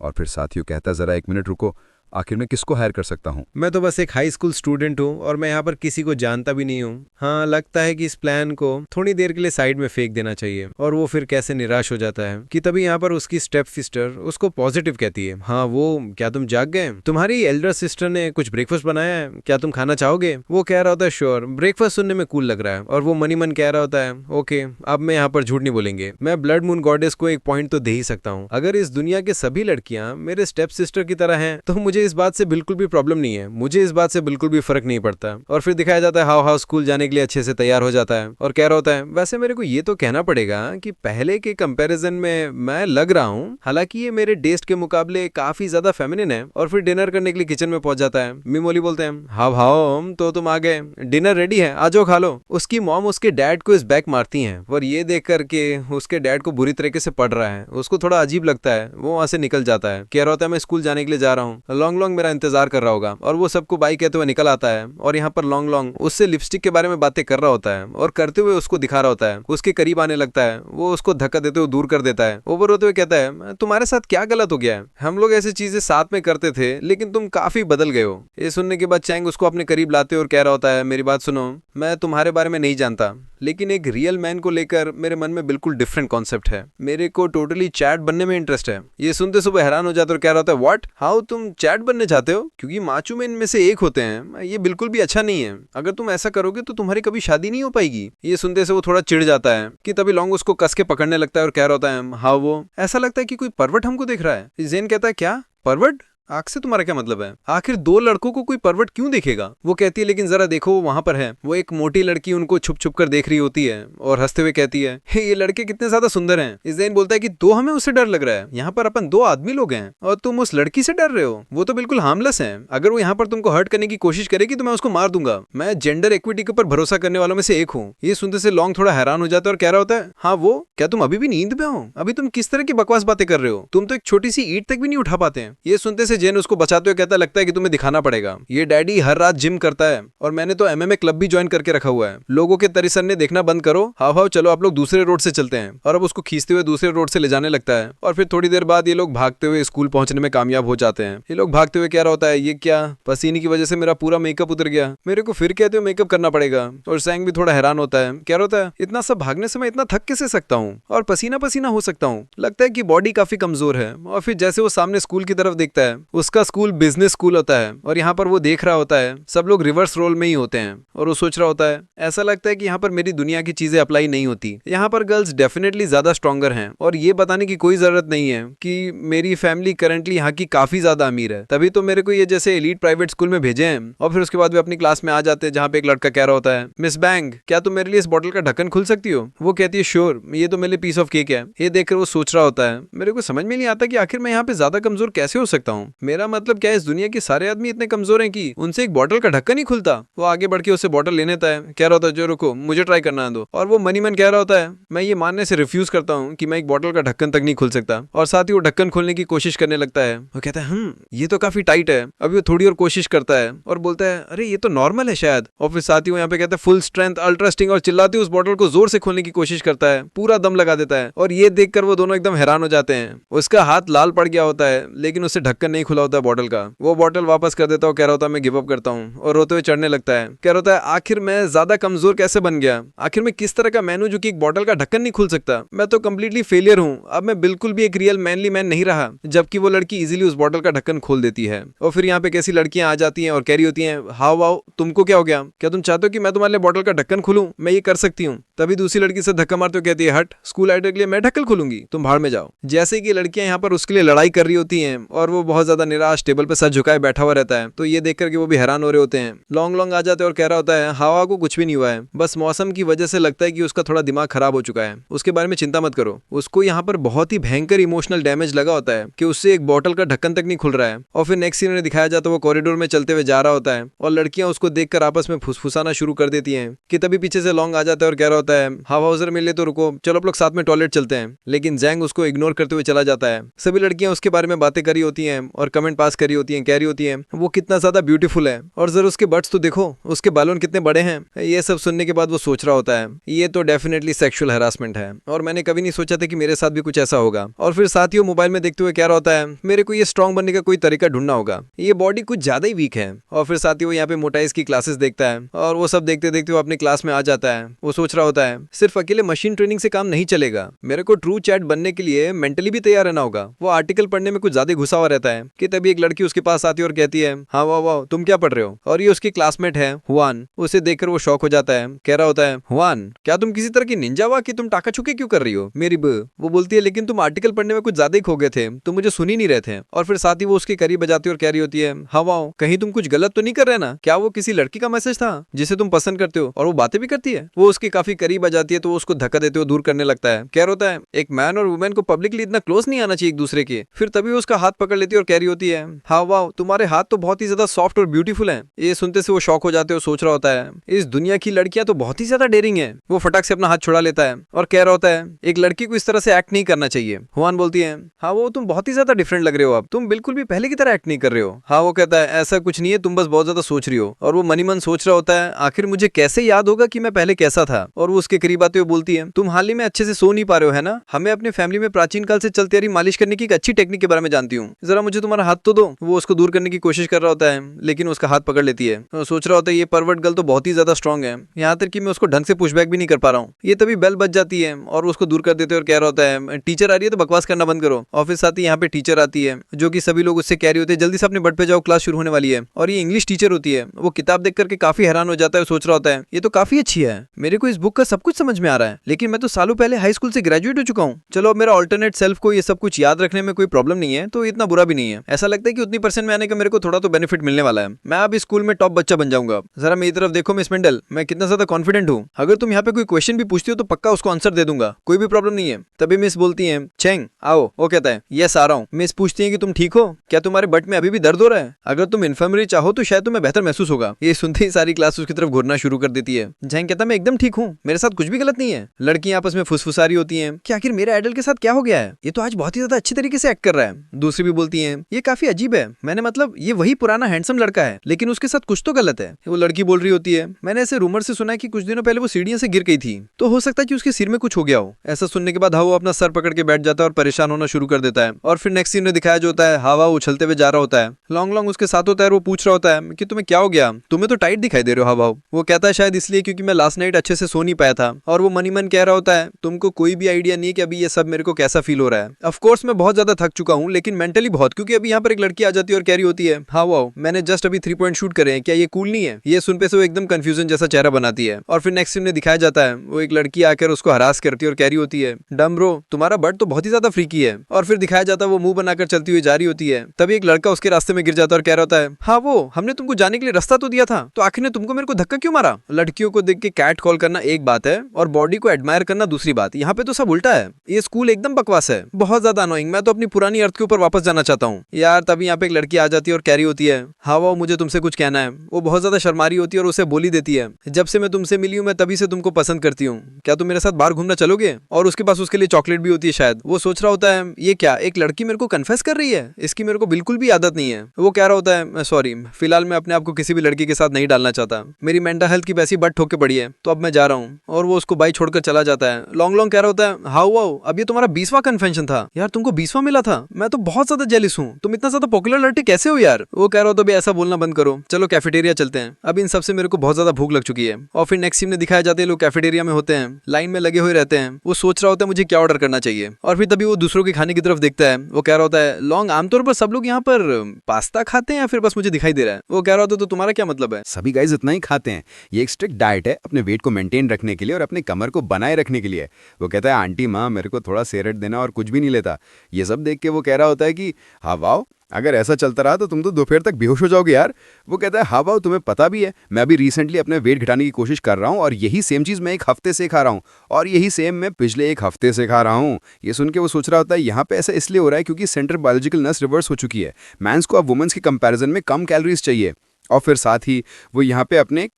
और फिर साथियों कहता ज़रा 1 मिनट रुको, आखिर मैं किसको हायर कर सकता हूँ? मैं तो बस एक हाई स्कूल स्टूडेंट हूँ और मैं यहाँ पर किसी को जानता भी नहीं हूँ। हाँ, लगता है कि इस प्लान को थोड़ी देर के लिए साइड में फेंक देना चाहिए। और वो फिर कैसे निराश हो जाता है कि तभी यहाँ पर उसकी स्टेप सिस्टर उसको पॉजिटिव कहती है, हाँ वो क्या तुम जाग गए? तुम्हारी एल्डर सिस्टर ने कुछ ब्रेकफास्ट बनाया है, क्या तुम खाना चाहोगे? वो कह रहा होता है श्योर। ब्रेकफास्ट सुनने में कूल लग रहा है और वो मनी मन कह रहा होता है ओके, अब मैं यहाँ पर झूठ नहीं बोलेंगे, मैं ब्लड मून गॉडेस को एक पॉइंट तो दे ही सकता हूँ। अगर इस दुनिया के सभी लड़कियां मेरे स्टेप सिस्टर की तरह हैं तो मुझे इस बात से बिल्कुल भी प्रॉब्लम नहीं है, मुझे इस बात से बिल्कुल भी फर्क नहीं पड़ता। और फिर दिखाया जाता है हाउ स्कूल जाने के लिए अच्छे से तैयार हो जाता है और कह रहा होता है वैसे मेरे को ये तो कहना पड़ेगा कि पहले के कंपैरिजन में मैं लग रहा हूँ, हालांकि ये मेरे टेस्ट के मुकाबले काफी ज्यादा फेमिनिन है। और फिर डिनर करने के लिए किचन में पहुंच जाता है। मिमोली बोलते हैं हाँ भाव तो तुम आ गए, डिनर रेडी है, आ जाओ खा लो। उसकी मॉम उसके डैड को इस बैक मारती है और ये देख करके उसके डैड को बुरी तरीके से पड़ रहा है, उसको थोड़ा अजीब लगता है, वो वहां से निकल जाता है। कह रहा होता है मैं स्कूल जाने के लिए जा रहा हूँ, लॉन्ग लॉन्ग मेरा इंतजार कर रहा होगा। और वो सबको बाई कहते हुए निकल आता है और यहाँ पर लॉन्ग लॉन्ग उससे लिपस्टिक के बारे में बातें कर रहा होता है और करते हुए उसको दिखा रहा होता है। उसके करीब आने लगता है, वो उसको धक्का देते हुए दूर कर देता है। ओवर होते हुए कहता है तुम्हारे साथ क्या गलत हो गया है, हम लोग ऐसी चीजें साथ में करते थे लेकिन तुम काफी बदल गए हो। ये सुनने के बाद चैंग उसको अपने करीब लाते और कह रहा होता है मेरी बात सुनो, मैं तुम्हारे बारे में नहीं जानता लेकिन एक रियल मैन को लेकर मेरे मन में बिल्कुल डिफरेंट कॉन्सेप्ट है, मेरे को टोटली चैट बनने में इंटरेस्ट है। ये सुनते सुबह हैरान हो जाता और कह रहा होता है व्हाट, हाउ तुम चैट बनने चाहते हो? क्योंकि माचू में इनमें से एक होते हैं, ये बिल्कुल भी अच्छा नहीं है, अगर तुम ऐसा करोगे तो तुम्हारी कभी शादी नहीं हो पाएगी। ये सुनते से वो थोड़ा चिढ़ जाता है कि तभी लॉन्ग उसको कस के पकड़ने लगता है और कह रहा होता है हाँ वो ऐसा लगता है कि कोई परवट हमको देख रहा है। जेन कहता है क्या परवट, आग से तुम्हारा क्या मतलब है? आखिर 2 लड़कों को कोई परवट क्यों देखेगा? वो कहती है लेकिन जरा देखो वो वहां पर है। वो एक मोटी लड़की उनको छुप छुप कर देख रही होती है और हंसते हुए कहती है ये लड़के कितने ज्यादा सुंदर हैं। इज़ेन बोलता है कि तो हमें उससे डर लग रहा है, यहाँ पर अपन 2 आदमी लोग हैं और तुम उस लड़की से डर रहे हो, वो तो बिल्कुल हार्मलेस है, अगर वो यहाँ पर तुमको हर्ट करने की कोशिश करेगी तो मैं उसको मार दूंगा। मैं जेंडर इक्विटी के ऊपर भरोसा करने वालों में से एक हूँ। ये सुनते से लॉन्ग थोड़ा हैरान हो जाता है और कह रहा होता है हाँ वो क्या तुम अभी भी नींद में हो? अभी तुम किस तरह की बकवास बातें कर रहे हो, तुम तो एक छोटी सी ईंट तक भी नहीं उठा पाते हैं। ये सुनते से जेन उसको बचाते कहता लगता है कि तुम्हें दिखाना पड़ेगा, ये डैडी हर रात जिम करता है और मैंने तो एमएमए क्लब भी ज्वाइन करके रखा हुआ है, लोगों के तरीसरने देखना बंद करो, हाव चलो आप लोग दूसरे रोड से चलते हैं। और अब उसको खींचते हुए दूसरे रोड से ले जाने लगता है और फिर थोड़ी देर बाद ये लोग भागते हुए स्कूल पहुंचने में कामयाब हो जाते हैं। ये लोग भागते हुए कह रहा होता है ये क्या, पसीने की वजह से मेरा पूरा मेकअप उतर गया, मेरे को फिर कहते हुए मेकअप करना पड़ेगा। और सैंग भी थोड़ा हैरान होता है, कह रहा होता है इतना सब भागने से मैं इतना थक कैसे सकता हूँ और पसीना पसीना हो सकता हूँ, लगता है कि बॉडी काफी कमजोर है। और फिर जैसे वो सामने स्कूल की तरफ देखता है, उसका स्कूल बिजनेस स्कूल होता है और यहाँ पर वो देख रहा होता है सब लोग रिवर्स रोल में ही होते हैं और वो सोच रहा होता है ऐसा लगता है कि यहाँ पर मेरी दुनिया की चीजें अप्लाई नहीं होती, यहाँ पर गर्ल्स डेफिनेटली ज्यादा स्ट्रॉन्गर हैं और ये बताने की कोई जरूरत नहीं है कि मेरी फैमिली करंटली यहाँ की काफी ज्यादा अमीर है, तभी तो मेरे को ये जैसे एलीट प्राइवेट स्कूल में भेजे हैं। और फिर उसके बाद वे अपनी क्लास में आ जाते हैं जहाँ पे एक लड़का कह रहा होता है मिस बैंग क्या तुम मेरे लिए इस बॉटल का ढक्कन खुल सकती हो? वो कहती है श्योर, ये तो मेरे लिए पीस ऑफ केक है। ये देखकर वो सोच रहा होता है मेरे को समझ में नहीं आता कि आखिर मैं यहाँ पे ज्यादा कमजोर कैसे हो सकता हूँ, मेरा मतलब क्या इस दुनिया के सारे आदमी इतने कमजोर हैं कि उनसे एक बॉटल का ढक्कन ही खुलता। वो आगे बढ़ के उससे बॉटल ले लेता है, कह रहा होता है जो रुको मुझे ट्राई करना दो। और वो मनी मन कह रहा होता है मैं ये मानने से रिफ्यूज करता हूँ कि मैं एक बॉटल का ढक्कन तक नहीं खुल सकता। और साथ ही वो ढक्कन खोलने की कोशिश करने लगता है। वो कहता है ये तो काफी टाइट है। अभी वो थोड़ी और कोशिश करता है और बोलता है अरे ये तो नॉर्मल है शायद। और फिर साथ ही वो यहाँ पे कहता है फुल स्ट्रेंथ अल्ट्रा स्टिंग और चिल्लाते उस बॉटल को जोर से खोलने की कोशिश करता है, पूरा दम लगा देता है। और ये देखकर वो दोनों एकदम हैरान हो जाते हैं। उसका हाथ लाल पड़ गया होता है लेकिन उससे ढक्कन नहीं खुला होता बॉटल का। वो बॉटल वापस कर देता है और कह रहा होता है मैं गिव अप करता हूँ और रोते हुए चढ़ने लगता है। कह रहा होता है आखिर मैं ज्यादा कमजोर कैसे बन गया, आखिर मैं किस तरह का मैन हूं जो कि एक बॉटल का ढक्कन नहीं खुल सकता, मैं तो कंप्लीटली फेलियर हूँ, अब मैं बिल्कुल भी एक रियल मैनली मैन नहीं रहा। जबकि वो लड़की इजीली उस बॉटल का ढक्कन खोल देती है। और फिर यहाँ पे कैसी लड़कियां आ जाती हैं और कह रही होती हैं हाउ वाओ तुमको क्या हो गया, क्या तुम चाहते हो कि मैं तुम्हारे लिए बॉटल का ढक्कन खोलूं, मैं ये कर सकती हूँ। तभी दूसरी लड़की से धक्का मारते हुए कहती है हट, स्कूल आइडल के लिए मैं ढक्कन खोलूंगी, तुम भाड़ में जाओ। जैसे कि लड़कियां यहाँ पर उसके लिए लड़ाई कर रही होती हैं और वो बहुत ज्यादा निराश टेबल पे सर झुकाए बैठा हुआ रहता है। तो ये देख करके वो भी हैरान हो रहे होते हैं। लॉन्ग लॉन्ग आ जाते हैं और कह रहा होता है हवा को कुछ भी नहीं हुआ है, बस मौसम की वजह से लगता है कि उसका थोड़ा दिमाग खराब हो चुका है, उसके बारे में चिंता मत करो। उसको यहाँ पर बहुत ही भयंकर इमोशनल डैमेज लगा होता है कि उससे एक बॉटल का ढक्कन तक नहीं खुल रहा है। और फिर नेक्स्ट सीन में दिखाया जाता है वो कॉरिडोर में चलते हुए जा रहा होता है और लड़कियां उसको देखकर आपस में फुसफुसाना शुरू कर देती हैं कि तभी पीछे से लॉन्ग आ जाता है और कह रहा होता है हवा उधर मिले तो रुको, चलो आप लोग साथ में टॉयलेट चलते हैं। लेकिन जैंग उसको इग्नोर करते हुए चला जाता है। सभी लड़कियां उसके बारे में बातें करी होती हैं और कमेंट पास करी होती हैं, कह रही होती हैं वो कितना ज्यादा ब्यूटीफुल है और जरा उसके बट्स तो देखो, उसके बालों कितने बड़े हैं। ये सब सुनने के बाद वो सोच रहा होता है ये तो डेफिनेटली सेक्सुअल हैरासमेंट है और मैंने कभी नहीं सोचा था कि मेरे साथ भी कुछ ऐसा होगा। और फिर साथ ही वो मोबाइल में देखते हुए कह रहा होता है मेरे को ये स्ट्रांग बनने का कोई तरीका ढूंढना होगा, ये बॉडी कुछ ज्यादा ही वीक है। और फिर साथ ही वो यहाँ पे मोटाइज की क्लासेस देखता है और वो सब देखते देखते वो अपने क्लास में आ जाता है। वो सोच रहा होता है सिर्फ अकेले मशीन ट्रेनिंग से काम नहीं चलेगा, मेरे को ट्रू चैट बनने के लिए मेंटली भी तैयार रहना होगा। वो आर्टिकल पढ़ने में कुछ ज्यादा घुसा हुआ रहता है कि तभी एक लड़की उसके पास आती है और कहती है हाँ वाह वाह तुम क्या पढ़ रहे हो, और ये उसकी क्लासमेट है हुआन। उसे देखकर वो शॉक हो जाता है, कह रहा होता है हुआन क्या तुम किसी तरह की निंजा हुआ कि तुम टाका छुके क्यों कर रही हो मेरी वो बोलती है लेकिन तुम आर्टिकल पढ़ने में कुछ ज्यादा ही खो गए थे, तुम मुझे सुन ही नहीं रहे थे। और फिर साथ ही वो उसके करीब बजाती और कह रही होती है हाँ वाह कहीं तुम कुछ गलत तो नहीं कर रहे ना, क्या वो किसी लड़की का मैसेज था जिसे तुम पसंद करते हो और वो बातें भी करती है। वो उसके काफी करीब आ जाती है तो वो उसको धक्का देते हुए दूर करने लगता है। कह रहा होता है एक मैन और वुमेन को पब्लिकली इतना क्लोज नहीं आना चाहिए एक दूसरे के। फिर तभी वो उसका हाथ पकड़ लेती है और कह रही होती है हाँ वाह तुम्हारे हाथ तो बहुत ही ज्यादा सॉफ्ट और ब्यूटीफुल हैं। ये सुनते से वो शॉक हो जाते हैं और सोच रहा होता है इस दुनिया की लड़कियां तो बहुत ही ज्यादा डेयरिंग है। वो फटाक से अपना हाथ छुड़ा लेता है और कह रहा होता है एक लड़की को इस तरह से एक्ट नहीं करना चाहिए। हुआन बोलती है हाँ वो तुम बहुत ही ज्यादा डिफरेंट लग रहे हो, अब तुम बिल्कुल भी पहले की तरह एक्ट नहीं कर रहे हो। हाँ वो कहता है ऐसा कुछ नहीं है, तुम बस बहुत ज्यादा सोच रही हो। और वो मनी मन सोच रहा होता है आखिर मुझे कैसे याद होगा कि मैं पहले कैसा था। और वो उसके करीब आते हुए बोलती है तुम हाल ही में अच्छे से सो नहीं पा रहे हो है ना, हमें अपने फैमिली में प्राचीन काल से चलती आ रही मालिश करने की एक अच्छी टेक्निक के बारे में जानती हूँ, जरा मुझे तुम्हारा हाथ तो दो। वो उसको दूर करने की कोशिश कर रहा होता है लेकिन उसका हाथ पकड़ लेती है। तो सोच रहा होता है ये परवर्ट गर्ल तो बहुत ही ज्यादा स्ट्रॉन्ग है, यहाँ तक कि मैं उसको ढंग से पुशबैक भी नहीं कर पा रहा हूँ। ये तभी बेल बज जाती है और उसको दूर कर देते और कह रहा होता है टीचर आ रही है तो बकवास करना बंद करो। और फिर साथ ही यहाँ पे टीचर आती है जो कि सभी लोग उससे कह रही होते हैं जल्दी से अपने बट पे जाओ क्लास शुरू होने वाली है। और ये इंग्लिश टीचर होती है। वो किताब देख करके काफी हैरान हो जाता है, सोच रहा होता है ये तो काफी अच्छी है, मेरे को इस बुक का सब कुछ समझ में आ रहा है, लेकिन मैं तो सालों पहले हाई स्कूल से ग्रेजुएट हो चुका हूँ। चलो अब मेरा ऑल्टरनेट सेल्फ को ये सब कुछ याद रखने में कोई प्रॉब्लम नहीं है तो इतना बुरा भी नहीं है। ऐसा लगता है कि उतनी परसेंट में आने का मेरे को थोड़ा तो बेनिफिट मिलने वाला है, मैं अब स्कूल में टॉप बच्चा बन जाऊंगा। जरा मेरी तरफ देखो मिस मेंडल, मैं कितना ज्यादा कॉन्फिडेंट हूँ, अगर तुम यहाँ पे कोई क्वेश्चन भी पूछती हो तो पक्का उसको आंसर दे दूंगा, कोई भी प्रॉब्लम नहीं है। तभी मिस बोलती है चेंग आओ। वो कहता है यस आ रहा हूँ। मिस पूछती है कि तुम ठीक हो, क्या तुम्हारे बट में अभी भी दर्द हो रहा है, अगर तुम इन्फर्मरी चाहो तो शायद तुम्हें बेहतर महसूस होगा। ये सुनते ही सारी क्लास उसकी तरफ घूरना शुरू कर देती है। जैंग कहता मैं एकदम ठीक हूँ, मेरे साथ कुछ भी गलत नहीं है। लड़कियां आपस में फुसफुसा रही होती हैं कि आखिर मेरे आइडल के साथ क्या हो गया है, ये तो आज बहुत ही ज्यादा अच्छी तरीके से एक्ट कर रहा है। दूसरी भी बोलती है ये काफी अजीब है, मैंने मतलब ये वही पुराना हैंडसम लड़का है लेकिन उसके साथ कुछ तो गलत है। वो लड़की बोल रही होती है मैंने ऐसे रूमर से सुना है कि कुछ दिनों पहले वो सीढ़ियों से गिर गई थी, तो हो सकता है कि उसके सिर में कुछ हो गया हो। ऐसा सुनने के बाद हवा अपना सर पकड़ के बैठ जाता है और परेशान होना शुरू कर देता है। और फिर नेक्स्ट सीन में दिखाया जो होता है हवा उछलते हुए जा रहा होता है, लॉन्ग लॉन्ग उसके साथ होता है। वो पूछ रहा होता है कि तुम्हें क्या हो गया, तुम्हें तो टाइट दिखाई दे रहे हो हवा। वो कहता है शायद इसलिए क्योंकि मैं लास्ट नाइट अच्छे से सो नहीं पाया था। और वो मनी मन कह रहा होता है तुमको कोई भी आइडिया नहीं है कि अभी ये सब मेरे को कैसा फील हो रहा है। ऑफ कोर्स मैं बहुत ज्यादा थक चुका हूँ लेकिन मेंटली बहुत, क्योंकि अभी यहाँ पर एक लड़की आ जाती है और कह रही होती है हाँ वाओ मैंने जस्ट अभी 3 पॉइंट शूट करे हैं, क्या ये कूल नहीं है। ये सुन पे से वो एकदम कंफ्यूजन जैसा चेहरा बनाती है। और फिर नेक्स्ट सीन में दिखाया जाता है वो एक लड़की आकर उसको हरास करती है और कह रही होती है डम ब्रो तुम्हारा बट तो बहुत ही ज्यादा फ्रीकी है। और फिर दिखाया जाता है वो मुंह बनाकर चलती हुई जा रही होती है। तभी एक लड़का उसके रास्ते में गिर जाता है और कह रहा होता है हाँ वो हमने तुमको जाने के लिए रास्ता तो दिया था, तो आखिर ने तुमको मेरे को धक्का क्यों मारा। लड़कियों को देख के कैट कॉल करना एक बात है और बॉडी को एडमायर करना दूसरी बात, यहाँ पे तो सब उल्टा है। ये स्कूल एकदम बकवास है, बहुत ज्यादा अनोइंग, मैं तो अपनी पुरानी अर्थ के ऊपर वापस जाना चाहता हूँ यार। तभी यहाँ पे एक लड़की आ जाती है और कह रही होती है हाँ वो मुझे तुमसे कुछ कहना है। वो बहुत ज्यादा शर्मारी होती है और उसे बोली देती है जब से मैं तुमसे मिली हूँ मैं तभी से तुमको पसंद करती हूँ, क्या तुम मेरे साथ बाहर घूमना चलोगे। और उसके पास उसके लिए चॉकलेट भी होती है शायद। वो सोच रहा होता है ये क्या एक लड़की मेरे को कन्फेस कर रही है, इसकी मेरे को बिल्कुल भी आदत नहीं है। वो कह रहा होता है सॉरी फिलहाल मैं अपने आप को किसी भी लड़की के साथ नहीं डालना चाहता, मेरी मेंटल हेल्थ की वैसी बट ठोक के पड़ी है तो अब मैं जा रहा हूँ। और वो उसको बाइक छोड़कर चला जाता है। लॉन्ग लॉन्ग कह रहा होता है हाउ वाओ अब ये तुम्हारा 20वां कन्वेंशन था यार, तुमको 20वां मिला था, मैं तो बहुत ज्यादा जेलिस हूँ, तुम इतना ज्यादा पॉपुलर लड़के कैसे हो यार। वो कह रहा होता है ऐसा बोलना बंद करो, चलो कैफेटेरिया चलते हैं, अब इन सबसे मेरे को बहुत ज्यादा भूख लग चुकी है। और फिर नेक्स्ट सीन में दिखाया जाते हैं लोग कैफेटेरिया में होते हैं, लाइन में लगे हुए रहते हैं। वो सोच रहा होता है मुझे क्या ऑर्डर करना चाहिए। और फिर तभी वो दूसरों के खाने की तरफ देखता है। वो कह रहा होता है लॉन्ग आमतौर पर सब लोग यहाँ पर पास्ता खाते हैं या फिर बस मुझे दिखाई दे रहा है। वो कह रहा होता है तो तुम्हारा क्या मतलब है। सभी गाइज इतना ही खाते हैं, ये एक स्ट्रिक्ट डाइट है अपने वेट को मेंटेन रखने के लिए और अपने कमर को बनाए रखने के लिए। वो कहता है आंटी माँ मेरे को थोड़ा सेरेट देना और कुछ भी नहीं लेता। ये सब देख के वो कह रहा होता है कि हाँ वाओ, अगर ऐसा चलता रहा तो तुम तो दोपहर तक बेहोश हो जाओगे यार। वो कहता है हाँ वाओ, तुम्हें पता भी है मैं अभी रिसेंटली अपने वेट घटाने की कोशिश कर रहा हूँ और यही सेम चीज़ मैं एक हफ्ते से खा रहा हूँ और यही सेम मैं पिछले एक हफ्ते से खा रहा हूँ। ये सुन के वो सोच रहा होता है यहाँ पे ऐसा इसलिए हो रहा है क्योंकि सेंट्रल बायोलॉजिकल नस रिवर्स हो चुकी है। मैंस को अब वुमेन्स के कंपैरिजन में कम कैलोरीज चाहिए और फिर साथ ही वो यहाँ पे अपने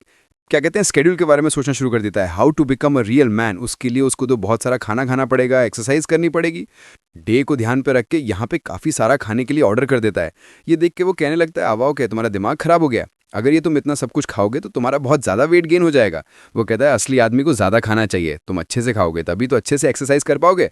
क्या कहते हैं स्केड्यूल के बारे में सोचना शुरू कर देता है। How to become a real man, उसके लिए उसको तो बहुत सारा खाना खाना पड़ेगा, एक्सरसाइज करनी पड़ेगी। डे को ध्यान पे रख के यहाँ पे काफ़ी सारा खाने के लिए ऑर्डर कर देता है। ये देख के वो कहने लगता है आवाओ के तुम्हारा दिमाग खराब हो गया, अगर ये तुम इतना सब कुछ खाओगे तो तुम्हारा बहुत ज़्यादा वेट गेन हो जाएगा। वो कहता है असली आदमी को ज़्यादा खाना चाहिए, तुम अच्छे से खाओगे तभी तो अच्छे से एक्सरसाइज कर पाओगे।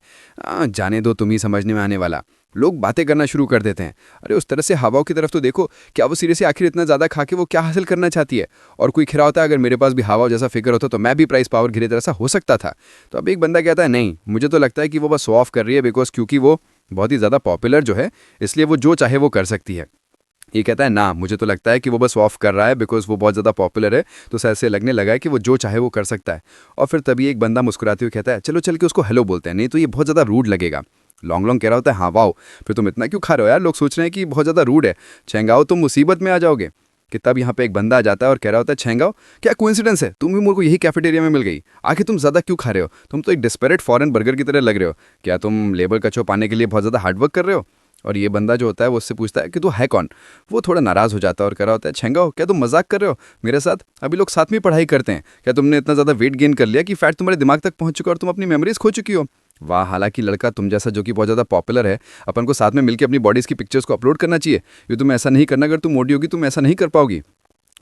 जाने दो, तुम ही समझने में आने वाला। लोग बातें करना शुरू कर देते हैं। अरे उस तरह से हवाओं की तरफ तो देखो, क्या वो सिरे से आखिर इतना ज़्यादा खा के वो क्या हासिल करना चाहती है। और कोई खिरा होता है अगर मेरे पास भी हवाओं जैसा फिगर होता तो मैं भी प्राइस पावर घिरे तरह सा हो सकता था। तो अब एक बंदा कहता है नहीं, मुझे तो लगता है कि वो बस शो ऑफ कर रही है बिकॉज क्योंकि वो बहुत ही ज़्यादा पॉपुलर जो है इसलिए वो जो चाहे वो कर सकती है। ये कहता है ना, मुझे तो लगता है कि वो बस ऑफ कर रहा है बिकॉज वो बहुत ज़्यादा पॉपुलर है तो ऐसे लगने लगा है कि वो जो चाहे वो कर सकता है। और फिर तभी एक बंदा मुस्कुराते हुए कहता है चलो चल के उसको हेलो बोलते हैं, नहीं तो ये बहुत ज़्यादा रूड लगेगा। लॉन्ग लॉन्ग कह रहा होता है हाँ वाओ, फिर तुम इतना क्यों खा रहे हो यार, लोग सोच रहे हैं कि बहुत ज़्यादा रूड है, छेंगाओ तुम मुसीबत में आ जाओगे। कि तब यहाँ पे एक बंदा आ जाता है और कह रहा होता है छेंगाओ क्या कोइंसिडेंस है, तुम भी मुझको यही कैफेटेरिया में मिल गई, आखिर तुम ज़्यादा क्यों खा रहे हो, तुम तो एक डिस्पेरेट फॉरेन बर्गर की तरह लग रहे हो, क्या तुम लेबर कचो पाने के लिए बहुत ज़्यादा हार्डवर्क कर रहे हो। और ये बंदा जो होता है वो उससे पूछता है कि तू है कौन। वो थोड़ा नाराज़ हो जाता है और कह रहा होता है छेंगाओ क्या तुम मजाक कर रहे हो मेरे साथ, अभी लोग साथ में पढ़ाई करते हैं, क्या तुमने इतना ज़्यादा वेट गेन कर लिया कि फैट तुम्हारे दिमाग तक पहुंच चुका और तुम अपनी मेमोरीज खो चुकी हो। वाह, हालांकि लड़का तुम जैसा जो कि बहुत ज़्यादा पॉपुलर है, अपन को साथ में मिलकर अपनी बॉडीज़ की पिक्चर्स को अपलोड करना चाहिए, ये तुम ऐसा नहीं करना, अगर तुम मोटी होगी तुम ऐसा नहीं कर पाओगी।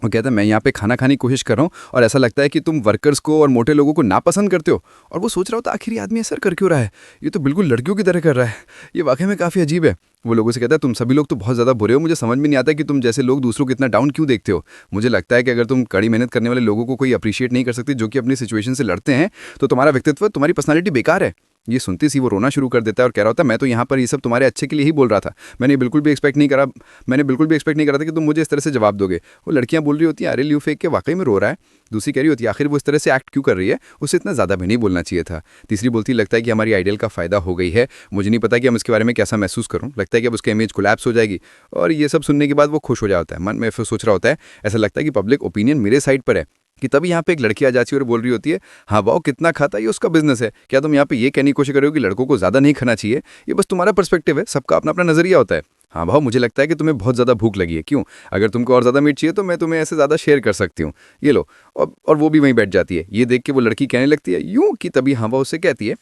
वो कहता है मैं यहाँ पे खाना खाने की कोशिश कर रहा हूँ और ऐसा लगता है कि तुम वर्कर्स को और मोटे लोगों को नापसंद करते हो। और वो सोच रहा होता आखिर ये आदमी ऐसा कर क्यों रहा है, ये तो बिल्कुल लड़कियों की तरह कर रहा है, ये वाकई में काफ़ी अजीब है। वो लोगों से कहता है तुम सभी लोग तो बहुत ज़्यादा बुरे हो, मुझे समझ में नहीं आता कि तुम जैसे लोग दूसरों को इतना डाउन क्यों देखते हो। मुझे लगता है कि अगर तुम कड़ी मेहनत करने वाले लोगों को कोई अप्रिशिएट नहीं कर सकते जो कि अपनी सिचुएशन से लड़ते हैं तो तुम्हारा व्यक्तित्व, तुम्हारी पर्सनालिटी बेकार है। ये सुनते सी वो रोना शुरू कर देता है और कह रहा होता है मैं तो यहाँ पर ये सब तुम्हारे अच्छे के लिए ही बोल रहा था, मैंने बिल्कुल भी एक्सपेक्ट नहीं करा था कि तुम मुझे इस तरह से जवाब दोगे। वो लड़कियाँ बोल रही होती हैं अरे ल्यू फेंक के वाकई में रो रहा है। दूसरी कह रही होती है आखिर वो इस तरह से एक्ट क्यों कर रही है, उसे इतना ज़्यादा भी नहीं बोलना चाहिए था। तीसरी बोलती लगता है कि हमारी आइडियल का फ़ायदा हो गई है, मुझे नहीं पता कि हम इसके बारे में कैसा महसूस करूँ, लगता है कि अब उसकी इमेज कोलैप्स हो जाएगी। और ये सब सुनने के बाद वो खुश हो जाता है, मन में फिर सोच रहा होता है ऐसा लगता है कि पब्लिक ओपिनियन मेरे साइड पर है। कि तभी यहाँ पे एक लड़की आ जाती है और बोल रही होती है हाँ वाओ कितना खाता है, ये उसका बिजनेस है, क्या तुम यहाँ पे ये कहने की कोशिश कर रहे हो कि लड़कों को ज़्यादा नहीं खाना चाहिए, ये बस तुम्हारा पर्सपेक्टिव है, सबका अपना अपना नजरिया होता है। हाँ भाव, मुझे लगता है कि तुम्हें बहुत ज़्यादा भूख लगी है, क्यों, अगर तुमको और ज़्यादा मीट चाहिए तो मैं तुम्हें ऐसे ज़्यादा शेयर कर सकती हूँ, ये लो। और वो भी वहीं बैठ जाती है। ये देख के वो लड़की कहने लगती है यूँ कि तभी हाँ वाओ उससे कहती है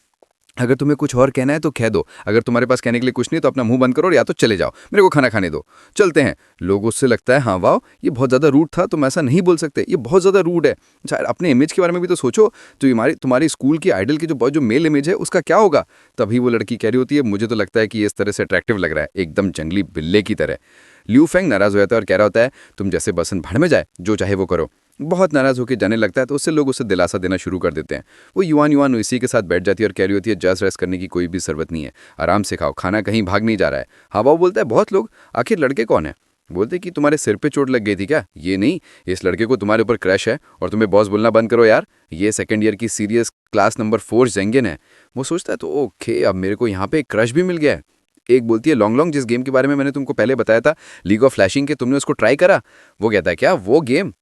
अगर तुम्हें कुछ और कहना है तो कह दो, अगर तुम्हारे पास कहने के लिए कुछ नहीं तो अपना मुंह बंद करो और या तो चले जाओ, मेरे को खाना खाने दो, चलते हैं। लोगों से लगता है हाँ वाह ये बहुत ज़्यादा रूड था, तुम ऐसा नहीं बोल सकते, ये बहुत ज़्यादा रूड है। शायद अपने इमेज के बारे में भी तो सोचो, तो तुम्हारी स्कूल की आइडल की जो मेल इमेज है उसका क्या होगा। तभी वो लड़की कह रही होती है मुझे तो लगता है कि ये इस तरह से अट्रैक्टिव लग रहा है, एकदम जंगली बिल्ले की तरह। ल्यू फेंग नाराज़ हो जाता है और कह रहा होता है तुम जैसे बसन भाड़ में जाए, जो चाहे वो करो। बहुत नाराज़ होकर जाने लगता है तो उससे लोग उसे दिलासा देना शुरू कर देते हैं। वो युवान इसी के साथ बैठ जाती है और कह रही होती है जस्ट रेस्ट करने की कोई भी ज़रूरत नहीं है, आराम से खाओ, खाना कहीं भाग नहीं जा रहा है। हवा बोलता है बहुत लोग, आखिर लड़के कौन है। बोलते कि तुम्हारे सिर पे चोट लग गई थी क्या, ये नहीं, इस लड़के को तुम्हारे ऊपर क्रश है और तुम्हें बॉस बोलना बंद करो यार, ये सेकंड ईयर की सीरियस क्लास नंबर 4 जेंगन है। वो सोचता है तो ओके अब मेरे को यहाँ पे एक क्रश भी मिल गया है। एक बोलती है लॉन्ग लॉन्ग जिस गेम के बारे में मैंने तुमको पहले बताया था लीग ऑफ फ्लैशिंग के, तुमने उसको ट्राई करा। वो कहता है क्या वो गेम,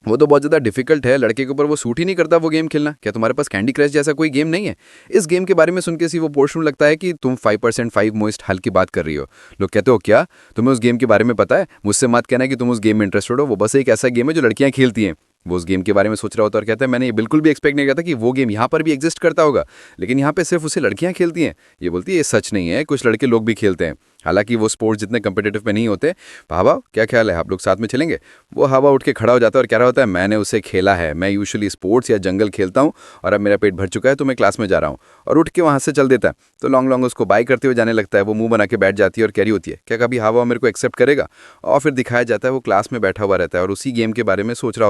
वो तो बहुत ज़्यादा डिफिकल्ट है, लड़के के ऊपर वो सूट ही नहीं करता वो गेम खेलना, क्या तुम्हारे पास कैंडी क्रश जैसा कोई गेम नहीं है। इस गेम के बारे में सुन के सी वो पोर्शन लगता है कि तुम 5% 5 मोस्ट हल की बात कर रही हो। लोग कहते हो क्या तुम्हें उस गेम के बारे में पता है, मुझसे मत कहना कि तुम उस गेम में इंटरेस्टेड हो, वो बस एक ऐसा गेम है जो लड़कियां खेलती हैं। वो उस गेम के बारे में सोच रहा होता है और कहता है मैंने ये बिल्कुल भी एक्सपेक्ट नहीं किया था कि वो गेम यहाँ पर भी एग्जिस्ट करता होगा, लेकिन यहाँ पे सिर्फ उसे लड़कियाँ खेलती हैं। ये बोलती है ये सच नहीं है, कुछ लड़के लोग भी खेलते हैं, हालांकि वो स्पोर्ट्स जितने कम्पिटिटिव में नहीं होते। हावा क्या ख्याल है, आप लोग साथ में चलेंगे। वो हवा उठ के खड़ा हो जाता है और कह रहा होता है मैंने उसे खेला है, मैं यूजुअली स्पोर्ट्स या जंगल खेलता हूँ और अब मेरा पेट भर चुका है तो मैं क्लास में जा रहा हूँ। और उठ के वहाँ से चल देता है। तो लॉन्ग लॉन्ग उसको बाय करते हुए जाने लगता है। वो मुंह बना के बैठ जाती है और कह रही होती है क्या कभी हवा मेरे को एक्सेप्ट करेगा। और फिर दिखाया जाता है वो क्लास में बैठा हुआ रहता है और उसी गेम के बारे में सोच रहा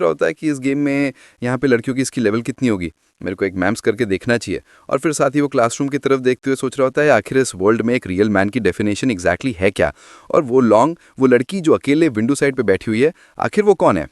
होता है कि इस गेम में यहाँ पे लड़कियों की इसकी लेवल कितनी होगी, मेरे को एक मैम्स करके देखना चाहिए। और फिर साथ ही वो क्लासरूम की तरफ देखते हुए सोच रहा होता है आखिर इस वर्ल्ड में एक रियल मैन की डेफिनेशन एग्जैक्टली है क्या। और वो लड़की जो अकेले विंडो साइड पे बैठी हुई है, आखिर वो कौन है।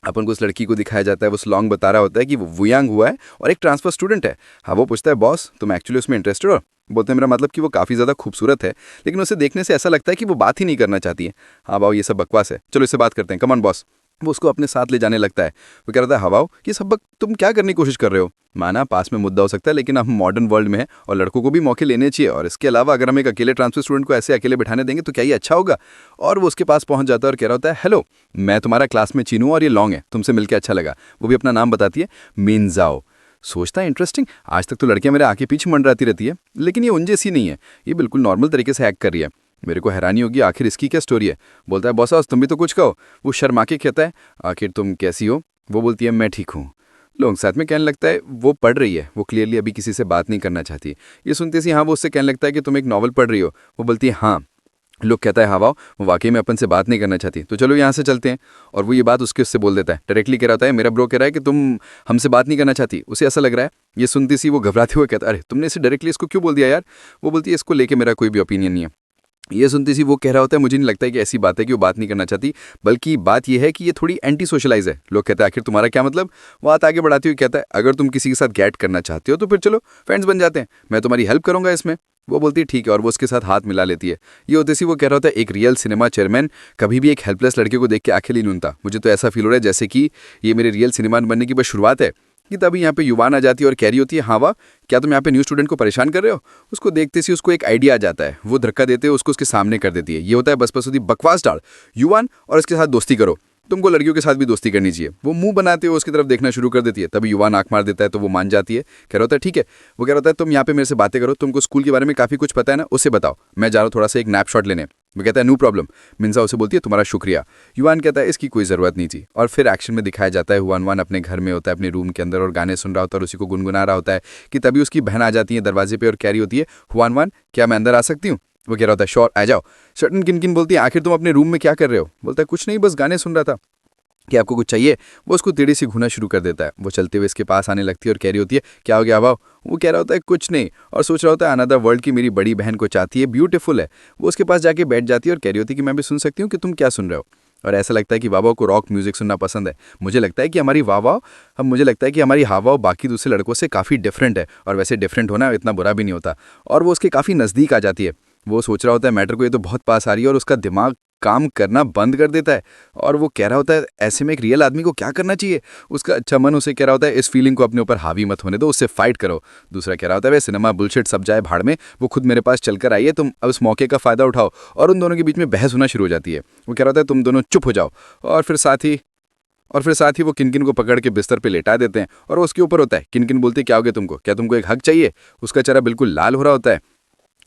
अपन को उस लड़की को दिखाया जाता है, वो लॉन्ग बता रहा होता है कि वो वुयांग हुआ है और एक ट्रांसफर स्टूडेंट है। हाँ वो पूछता है बॉस तुम एक्चुअली उसमें इंटरेस्टेड हो। बोलते हैं मेरा मतलब कि वो काफ़ी ज़्यादा खूबसूरत है, लेकिन उसे देखने से ऐसा लगता है कि वो बात ही नहीं करना चाहती है। हाँ भाव, ये सब बकवास है, चलो इससे बात करते हैं, कम ऑन बॉस। वो उसको अपने साथ ले जाने लगता है। वो कह रहा था, हवाओ ये सब तुम क्या करने की कोशिश कर रहे हो? माना पास में मुद्दा हो सकता है, लेकिन हम मॉडर्न वर्ल्ड में हैं और लड़कों को भी मौके लेने चाहिए। और इसके अलावा अगर हम एक अकेले ट्रांसफर स्टूडेंट को ऐसे अकेले बिठाने देंगे तो क्या ये अच्छा होगा? और वो उसके पास पहुंच जाता है और कह रहा होता है, हेलो, मैं तुम्हारा क्लास में चीनू और ये लॉन्ग है, तुमसे मिलकर अच्छा लगा। वो भी अपना नाम बताती है, मिनजाओ। सोचता है इंटरेस्टिंग, आज तक तो लड़कियां मेरे आके पीछे मंडराती रहती है, लेकिन ये उन जैसी नहीं है, ये बिल्कुल नॉर्मल तरीके से एक्ट कर रही है। मेरे को हैरानी होगी आखिर इसकी क्या स्टोरी है। बोलता है, बॉस तुम भी तो कुछ कहो। वो शर्मा के कहता है, आखिर तुम कैसी हो? वो बोलती है, मैं ठीक हूँ। लोग साथ में कहने लगता है, वो पढ़ रही है, वो क्लियरली अभी किसी से बात नहीं करना चाहती। ये सुनते सी हाँ वो उससे कहने लगता है कि तुम एक नॉवल पढ़ रही हो। वो बोलती है हाँ। लोग कहता है, हाँ वाह, वो वाकई में अपन से बात नहीं करना चाहती, तो चलो यहाँ से चलते हैं। और वो ये बात उससे बोल देता है, डायरेक्टली कह रहा है, मेरा ब्रो कह रहा है कि तुम हमसे बात नहीं करना चाहती। उसे ऐसा लग रहा है। ये सुनती सी वो घबराते हुए कहता है, अरे तुमने इसे डायरेक्टली इसको क्यों बोल दिया यार? वो बोलती है, इसको लेके मेरा कोई भी ओपिनियन नहीं है। ये सुनती सी वो कह रहा होता है, मुझे नहीं लगता है कि ऐसी बात है कि वो बात नहीं करना चाहती, बल्कि बात यह है कि ये थोड़ी एंटी सोशलाइज है। लोग कहते हैं, आखिर तुम्हारा क्या मतलब? बात आगे बढ़ाती हुई कहता है, अगर तुम किसी के साथ गैट करना चाहते हो तो फिर चलो फ्रेंड्स बन जाते हैं, मैं तुम्हारी हेल्प करूंगा इसमें। वो बोलती है ठीक है, और वो उसके साथ हाथ मिला लेती है। ये होते सी वो कह रहा होता है, एक रियल सिनेमा चेयरमैन कभी भी एक हेल्पलेस लड़के को देख के आंखें नहीं ढूंढता। मुझे तो ऐसा फील हो रहा है जैसे कि ये मेरे रियल सिनेमा बनने की बस शुरुआत है। कि तभी यहाँ पे युवान आ जाती है और कह रही होती है, हाँ वाह, क्या तुम यहाँ पे न्यू स्टूडेंट को परेशान कर रहे हो? उसको देखते सी उसको एक आइडिया आ जाता है, वो धक्का देते हुए उसको उसके सामने कर देती है। ये होता है बस होती बकवास डाल युवान और इसके साथ दोस्ती करो, तुमको लड़कियों के साथ भी दोस्ती करनी चाहिए। वो मुंह बनाते हुए उसकी तरफ देखना शुरू कर देती है। तभी युवान आंख मार देता है तो वो मान जाती है। कह रहा होता है ठीक है। वो कह रहा होता है, तुम यहाँ पे मेरे से बातें करो, तुमको स्कूल के बारे में काफ़ी कुछ पता है ना, उससे बताओ, मैं जा रहा हूँ थोड़ा सा एक नैप शॉट लेने। वो कहता है, नो प्रॉब्लम। मिन्जा उसे बोलती है, तुम्हारा शुक्रिया। युवान कहता है, इसकी कोई ज़रूरत नहीं थी। और फिर एक्शन में दिखाया जाता है, हुआन अपने घर में होता है, अपने रूम के अंदर, और गाने सुन रहा होता है और उसी को गुनगुना रहा होता है कि तभी उसकी बहन आ जाती है दरवाजे पे और कह रही होती है, हुआन, क्या मैं अंदर आ सकती हूँ? वो कह रहा होता है, श्योर, आ जाओ। शर्टन किनकिन बोलती है, आखिर तुम अपने रूम में क्या कर रहे हो? बोलता है, कुछ नहीं, बस गाने सुन रहा था। कि आपको कुछ चाहिए? वो उसको टेढ़ी सी घूना शुरू कर देता है। वो चलते हुए इसके पास आने लगती है और कह रही होती है, क्या हो गया भाव? वो कह रहा होता है, कुछ नहीं, और सोच रहा होता है, अनदर वर्ल्ड की मेरी बड़ी बहन को चाहती है, ब्यूटीफुल है। वो उसके पास जाके बैठ जाती है और कह रही होती है कि मैं भी सुन सकती हूँ कि तुम क्या सुन रहे हो? और ऐसा लगता है कि वावा को रॉक म्यूजिक सुनना पसंद है। मुझे लगता है कि हमारी हावा बाकी दूसरे लड़कों से काफ़ी डिफरेंट है, और वैसे डिफरेंट होना इतना बुरा भी नहीं होता। और वो उसके काफ़ी नज़दीक आ जाती है। वो सोच रहा होता है मैटर को, ये तो बहुत पास आ रही है, और उसका दिमाग काम करना बंद कर देता है। और वो कह रहा होता है, ऐसे में एक रियल आदमी को क्या करना चाहिए? उसका अच्छा मन उसे कह रहा होता है, इस फीलिंग को अपने ऊपर हावी मत होने दो, उससे फाइट करो। दूसरा कह रहा होता है, वे सिनेमा बुलशिट, सब जाए भाड़ में, वो खुद मेरे पास चलकर आई है, तुम अब उस मौके का फ़ायदा उठाओ। और उन दोनों के बीच में बहस होना शुरू हो जाती है। वो कह रहा होता है, तुम दोनों चुप हो जाओ। और फिर साथ ही वो किनकिन को पकड़ के बिस्तर पे लेटा देते हैं और वो उसके ऊपर होता है। किनकिन बोलती है, क्या हो गया तुमको? क्या तुमको एक हक चाहिए? उसका चेहरा बिल्कुल लाल हो रहा होता है।